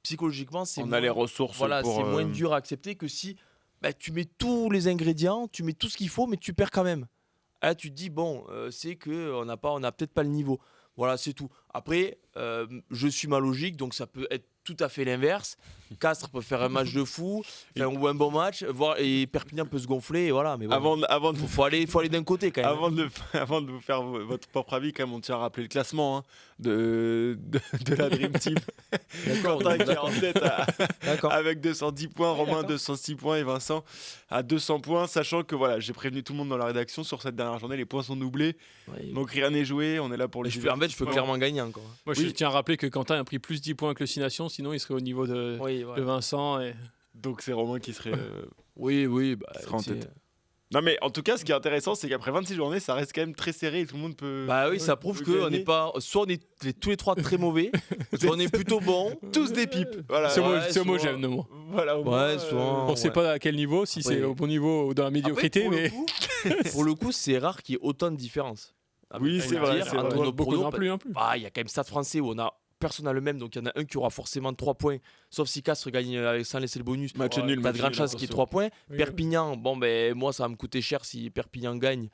psychologiquement, on a les ressources c'est moins dur à accepter que si tu mets tous les ingrédients, tu mets tout ce qu'il faut, mais tu perds quand même. Là, tu te dis, c'est qu'on n'a peut-être pas le niveau. Voilà, c'est tout. Après, je suis ma logique, donc ça peut être tout à fait l'inverse. Castres peut faire un match de fou, ou un bon match, et Perpignan peut se gonfler, et voilà. Mais bon, faut aller d'un côté quand même. Avant de vous faire votre propre avis, quand même, on tient à rappeler le classement de la Dream Team. Quentin qui est en tête avec 210 points, Romain 206 points et Vincent à 200 points, sachant que j'ai prévenu tout le monde dans la rédaction sur cette dernière journée, les points sont doublés, donc rien n'est joué, on est là pour les en fait, je peux clairement gagner encore. Moi, je tiens à rappeler que Quentin a pris plus 10 points que le 6 Nations, sinon il serait au niveau de Vincent. Donc c'est Romain qui serait, qui serait en tête. Non, mais en tout cas, ce qui est intéressant, c'est qu'après 26 journées, ça reste quand même très serré et tout le monde peut. Ça prouve qu'on n'est pas. Soit on est tous les trois très mauvais, soit on est plutôt bons. Tous des pipes. Voilà. C'est homogène, non. Voilà, on ne sait pas à quel niveau, si c'est au bon niveau ou dans la médiocrité. Après, pour le coup, c'est rare qu'il y ait autant de différences. Oui, c'est vrai. Beaucoup non plus. Il y a quand même Stade Français où on a personne n'a le même, donc il y en a un qui aura forcément 3 points, sauf si Castres gagne sans laisser le bonus. Match nul. T'as de grandes chances qu'il y ait 3 points. Oui. Perpignan, moi ça va me coûter cher si Perpignan gagne.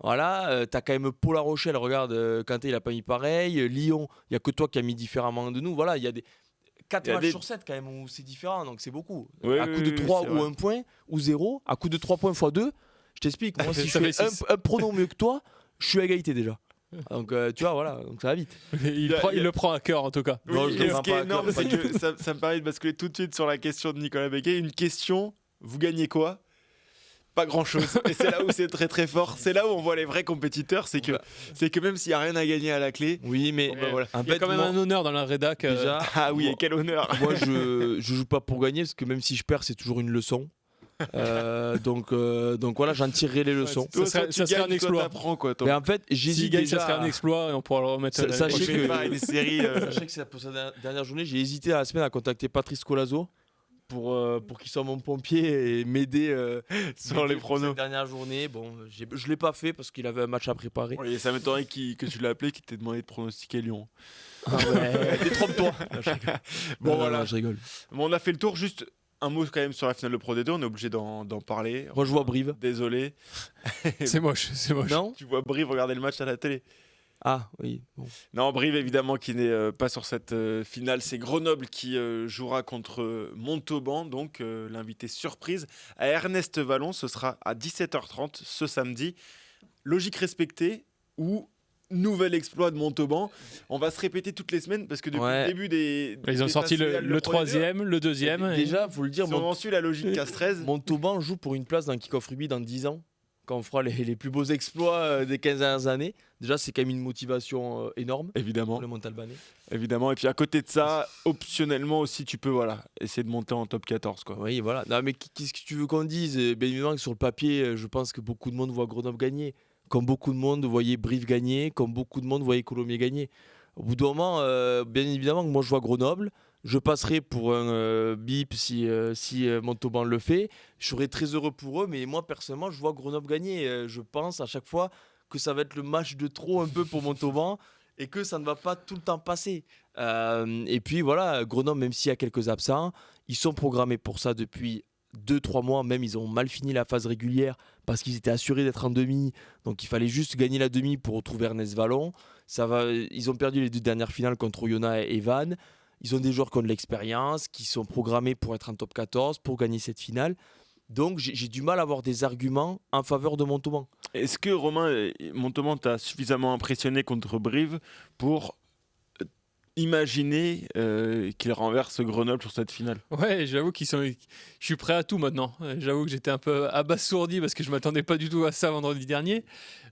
Voilà, t'as quand même Pau La Rochelle, regarde, Kanté il a pas mis pareil. Lyon, il y a que toi qui as mis différemment de nous. Voilà, il y a des 4 matchs sur 7 quand même où c'est différent, donc c'est beaucoup. Oui, à coup de 3 c'est ou vrai. 1 point ou 0, à coup de 3 points x 2, je t'explique. Moi, si je Ça fais fait six. un pronom mieux que toi, je suis à égalité déjà. Donc tu vois, voilà, donc ça va vite. Il le prend à cœur en tout cas. Non, je et le ce prends qui pas est à énorme, cœur, c'est pas du que ça me permet de basculer tout de suite sur la question de Nicolas Becquet. Une question, vous gagnez quoi? Pas grand chose. Et c'est là où c'est très très fort. C'est là où on voit les vrais compétiteurs. C'est que même s'il n'y a rien à gagner à la clé. Oui, mais Bon, bah, voilà. en Il y a fait, quand même moi, un honneur dans la rédac. déjà, Ah oui, et moi- quel honneur. moi je joue pas pour gagner parce que même si je perds, c'est toujours une leçon. Donc voilà, j'en tirerai les leçons. Ça serait- tu ça serait gagnes, un exploit. toi, t'apprends, quoi. Mais en fait, S'il j'hésite gagne, déjà. ça serait un exploit et on pourra le remettre Sa- l'année sachez Je prochaine. vais que- faire une série. Sachez que c'est pour sa dernière journée, j'ai hésité la semaine à contacter Patrice Colazo pour qu'il soit mon pompier et m'aider Sur les pour pronos. cette dernière journée. Bon, je l'ai pas fait parce qu'il avait un match à préparer. Oui, ça m'étonnerait que tu l'as appelé, qu'il t'ait demandé de pronostiquer Lyon. Ah ouais, détrompe-toi. Bon, voilà. non, je rigole. Bon, on a fait le tour. Juste un mot quand même sur la finale de Pro D2. On est obligé d'en parler. Moi, je vois Brive. Désolé. C'est moche, c'est moche. Non. Tu vois Brive regarder le match à la télé. Ah oui. Bon. Non, Brive évidemment qui n'est pas sur cette finale. C'est Grenoble qui jouera contre Montauban, donc l'invité surprise à Ernest Vallon. Ce sera à 17h30 ce samedi. Logique respectée ou nouvel exploit de Montauban. On va se répéter toutes les semaines parce que depuis Ouais. le début des Ils ont des sorti phases le finales de Pro D2, troisième, le deuxième. et- Déjà, faut le dire, si on en suit la logique Casse-13. Montauban joue pour une place dans Kick-Off Rugby dans 10 ans, quand on fera les plus beaux exploits des 15 dernières années. Déjà, c'est quand même une motivation énorme Évidemment, pour les Montalbanais. évidemment. Et puis à côté de ça, optionnellement aussi, tu peux essayer de monter en top 14. Quoi. Oui, voilà. Non, mais qu'est-ce que tu veux qu'on dise? Bien évidemment que sur le papier, je pense que beaucoup de monde voit Grenoble gagner. Comme beaucoup de monde voyait Brive gagner, comme beaucoup de monde voyait Colomiers gagner. Au bout d'un moment, bien évidemment que moi je vois Grenoble. Je passerai pour un bip si Montauban le fait. Je serai très heureux pour eux, mais moi personnellement, je vois Grenoble gagner. Je pense à chaque fois que ça va être le match de trop un peu pour Montauban et que ça ne va pas tout le temps passer. Et puis voilà, Grenoble, même s'il y a quelques absents, ils sont programmés pour ça depuis 2-3 mois. Même ils ont mal fini la phase régulière parce qu'ils étaient assurés d'être en demi. Donc il fallait juste gagner la demi pour retrouver Ernest Vallon. Ils ont perdu les 2 dernières finales contre Oyonnax et Vannes. Ils ont des joueurs qui ont de l'expérience, qui sont programmés pour être en top 14, pour gagner cette finale. Donc j'ai du mal à avoir des arguments en faveur de Montauban. Est-ce que Romain, Montauban t'a suffisamment impressionné contre Brive pour imaginer qu'il renverse Grenoble sur cette finale? Ouais, j'avoue je suis prêt à tout maintenant. J'avoue que j'étais un peu abasourdi parce que je m'attendais pas du tout à ça vendredi dernier.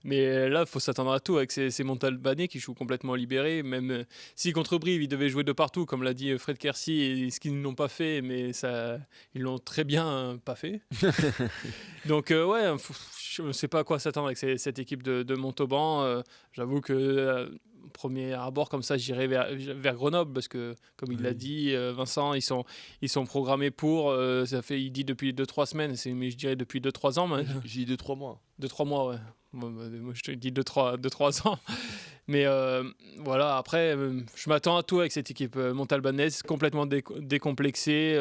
Mais là, il faut s'attendre à tout avec ces Montalbanais qui jouent complètement libérés. Même si contre Brive, ils devaient jouer de partout, comme l'a dit Fred Kersi, et ce qu'ils n'ont pas fait, mais ça, ils l'ont très bien pas fait. Donc ouais, je ne sais pas à quoi s'attendre avec cette équipe de Montauban. J'avoue que premier abord comme ça, j'irai vers Grenoble parce que, comme il l'a dit, Vincent, ils sont programmés pour. Il dit depuis 2-3 semaines, mais je dirais depuis 2-3 ans. J'ai dit 2-3 mois. 2-3 mois, ouais. Moi, je te dis 2-3 ans. Mais voilà, après, je m'attends à tout avec cette équipe montalbanaise, complètement décomplexée,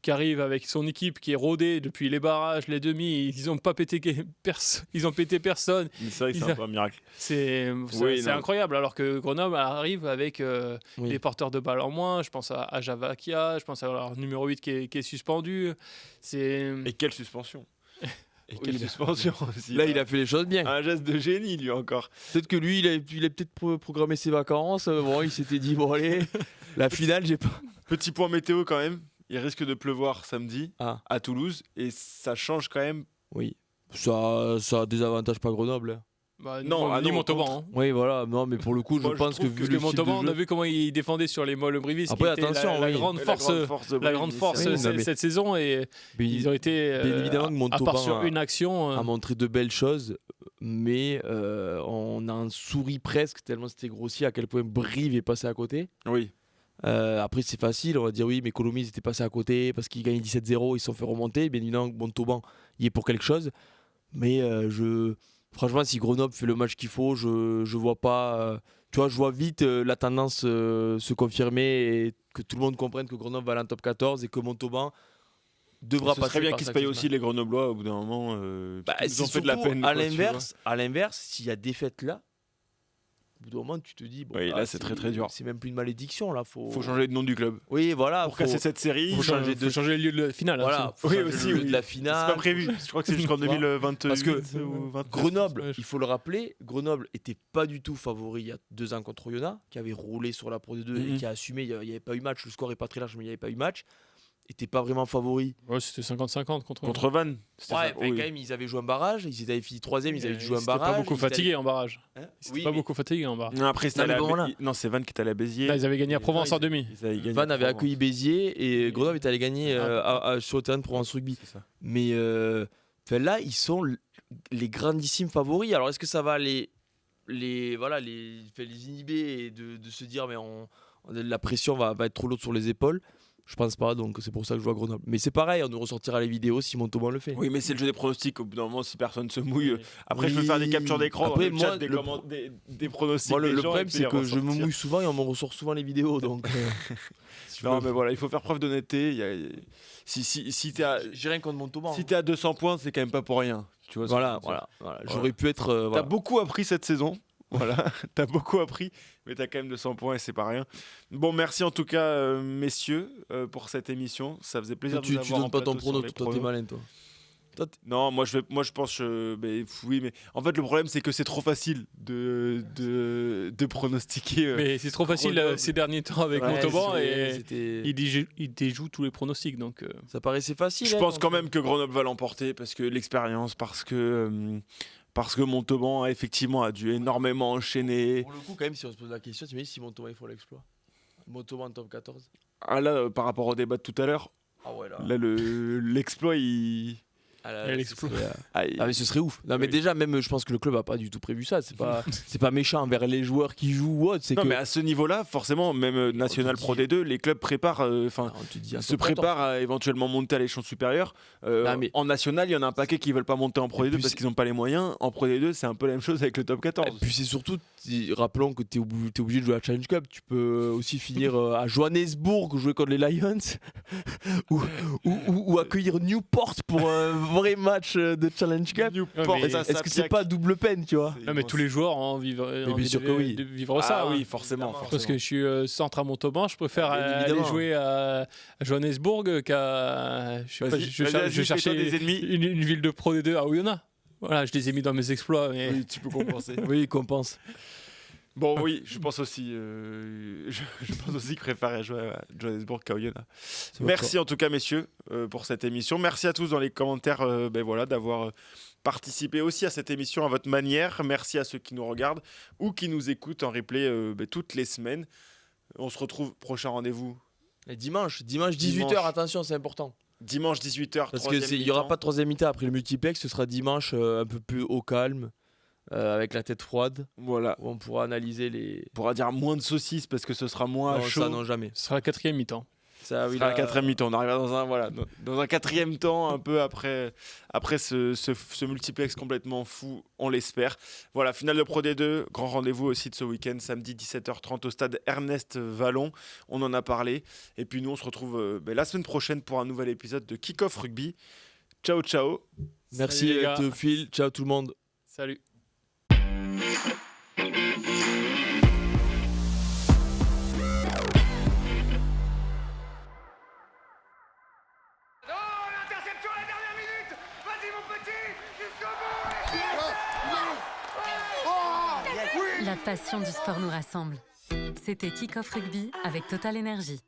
qui arrive avec son équipe qui est rodée depuis les barrages, les demi. Ils n'ont pas pété ils ont pété personne. C'est vrai que c'est un peu un miracle. C'est non. incroyable, alors que Grenoble arrive avec Oui. des porteurs de balles en moins. Je pense à Javakia, je pense à leur numéro 8 qui est suspendu. Et quelle suspension! Et quelle Oui, suspension aussi! Là, il a fait les choses bien. un geste de génie, lui encore. Peut-être que lui, il a peut-être programmé ses vacances. Bon, il s'était dit, bon, allez, la finale, j'ai pas. Petit point météo quand même. Il risque de pleuvoir samedi Ah, à Toulouse et ça change quand même. oui. Ça désavantage pas Grenoble. Bah, Non, ni non, Montauban. contre. hein. Oui, voilà. Non, mais pour le coup, je Moi, je pense que trouve vu que Parce le que style de Montauban, on a jeu- vu comment il défendait sur les molles Brivis. Après, qui était attention, la oui. grande force, de la grande Brive, force c'est vrai. Oui, non, mais- cette saison. Et Mais ils ont été, bien évidemment que à Montauban part sur une action. a montré de belles choses, mais on en sourit presque tellement c'était grossier à quel point Brive est passé à côté. Oui. Après, c'est facile, on va dire oui, mais Colomiers ils étaient passés à côté parce qu'ils gagnaient 17-0, ils se sont fait remonter. Bien évidemment que Montauban y est pour quelque chose, mais franchement, si Grenoble fait le match qu'il faut, je vois pas. Tu vois, je vois vite la tendance se confirmer et que tout le monde comprenne que Grenoble va aller en top 14 et que Montauban devra Ce passer serait bien par qu'ils se cette payent phase. aussi les Grenoblois au bout d'un moment. Bah, ils ont c'est fait de la surtout, peine. à quoi, tu vois. l'inverse, s'il y a défaite là, au bout d'un moment, tu te dis, bon, Oui, là, c'est très, très dur. C'est même plus une malédiction, là. Faut changer de nom du club. Oui, voilà. Pour casser cette série. faut changer Faut changer le lieu de la finale. Voilà, Hein, faut Oui, changer aussi, le lieu oui. de la C'est finale. pas prévu. Je crois que c'est jusqu'en Tu vois. 2028 Parce que ou 29. Grenoble, Ouais, il faut le rappeler, Grenoble était pas du tout favori il y a 2 ans contre Oyonnax, qui avait roulé sur la Pro D2 et Mhm. qui a assumé. Il n'y avait pas eu match, le score est pas très large, mais il n'y avait pas eu match. Était pas vraiment favori. Ouais, c'était 50-50 contre. Contre Vannes. C'était Ouais, ça. mais Oui. quand même, ils avaient joué un barrage, ils avaient fini 3ème, ils avaient joué un Ils barrage. pas beaucoup ils étaient fatigués en barrage. allés- Hein Ils Oui, pas mais beaucoup fatigués en barrage. Non, après, c'était Non, mais à la- bon, voilà. Non, c'est Vannes qui est allé à Béziers. Là, ils avaient gagné à Provence Non, en demi. Ils avaient gagné Vannes avait Provence. accueilli Béziers et Grenoble est allé gagner Ah. sur le terrain de Provence Rugby. C'est ça. Mais là, ils sont les grandissimes favoris. Alors, est-ce que ça va les inhiber et de se dire, mais la pression va être trop lourde sur les épaules? Je pense pas, donc c'est pour ça que je joue à Grenoble. Mais c'est pareil, on nous ressortira les vidéos si Montauban le fait. Oui, mais c'est le jeu des pronostics. Au bout d'un moment, si personne se mouille. Oui. Après, je peux faire des captures d'écran Après, dans le chat moi, des pronostics. Moi, des le gens, problème, et puis c'est les que je me ressortir. mouille souvent et on me ressort souvent les vidéos. Donc, Non, mais voilà, il faut faire preuve d'honnêteté. Si t'es à, j'ai rien contre Montauban. si t'es à 200 points, c'est quand même pas pour rien. Tu vois ce que je veux dire. Voilà. Voilà. J'aurais pu être. T'as Voilà. beaucoup appris cette saison. Voilà, t'as beaucoup appris, mais t'as quand même 200 points et c'est pas rien. Bon, merci en tout cas, messieurs, pour cette émission. Ça faisait plaisir de Tu vous avoir donnes en pas ton plateau sur prono, les toi t'es pronos. malin, toi. Non, moi je pense, oui, mais en fait le problème c'est que c'est trop facile de pronostiquer. Mais c'est trop facile Grenoble. ces derniers temps avec Ouais, Montauban c'était- et il déjoue tous les pronostics. Donc, Ça paraissait facile. Je hein, pense quand même que Grenoble va l'emporter parce que l'expérience, parce que Montauban effectivement a dû énormément enchaîner. Pour le coup, quand même, si on se pose la question, tu imagines si Montauban il faut l'exploit. Montauban en top 14. Ah là, par rapport au débat de tout à l'heure, Ah ouais, là. là l'exploit il. Ah là, Elle ce explose. serait, Ah, il- Ah mais ce serait ouf. Non mais Oui. déjà même je pense que le club a pas du tout prévu ça. C'est pas méchant envers les joueurs qui jouent ou autre. C'est Non, que mais à ce niveau-là, forcément, même National te Pro dit- D2, les clubs préparent, on te dit un se top 14. préparent à éventuellement monter à l'échelon supérieur. Non, mais- En National, il y en a un paquet qui veulent pas monter en Pro Et D2 puis parce c'est- qu'ils n'ont pas les moyens. En Pro D2, c'est un peu la même chose avec le top 14. Et puis c'est surtout, rappelons que tu es obligé de jouer à Challenge Cup. Tu peux aussi finir à Johannesburg, jouer contre les Lions, ou accueillir Newport pour un vrai match de Challenge Cup. Newport, mais ça, Est-ce que c'est Sapiac. pas double peine, tu vois? non, mais tous les joueurs ont envie, bien sûr que oui. de vivre Ah ça. hein. oui, forcément. Parce que je suis centre à Montauban, je préfère Bien aller évidemment. jouer à Johannesburg qu'à. Je sais pas, Vas-y, je vas-y, cher- vas-y, je fais-toi cherchais des ennemis. une ville de Pro D2 à Oyonnax. Voilà, je les ai mis dans mes exploits. Mais... Oui, tu peux compenser. Oui, compense. Bon, oui, je pense aussi je pense aussi que préférer jouer à Johannesburg qu'à Oyonnax. Merci en tout cas, messieurs, pour cette émission. Merci à tous dans les commentaires voilà, d'avoir participé aussi à cette émission à votre manière. Merci à ceux qui nous regardent ou qui nous écoutent en replay toutes les semaines. On se retrouve, prochain rendez-vous Et dimanche 18h, Dimanche. attention, c'est important. dimanche 18h. Parce qu'il n'y aura pas de troisième mi-temps après le multiplex, ce sera dimanche un peu plus au calme, avec la tête froide, Voilà. où on pourra analyser les. On pourra dire moins de saucisses parce que ce sera moins Non, chaud. ça, non, jamais. Ce sera la 4e mi-temps. Ça, Ce oui, sera la là, quatrième mi-temps. On arrivera dans un quatrième temps, un peu après ce multiplex complètement fou, on l'espère. Voilà, finale de Pro D2, grand rendez-vous aussi de ce week-end, samedi 17h30 au stade Ernest Vallon. On en a parlé. Et puis nous, on se retrouve la semaine prochaine pour un nouvel épisode de Kick-Off Rugby. Ciao, ciao. Merci Salut, les gars. Théophile, ciao tout le monde. Salut. Oh, l'interception à la dernière minute. Vas-y, mon petit, jusqu'au bout. La passion du sport nous rassemble. C'était Kick-Off Rugby avec Total Energy.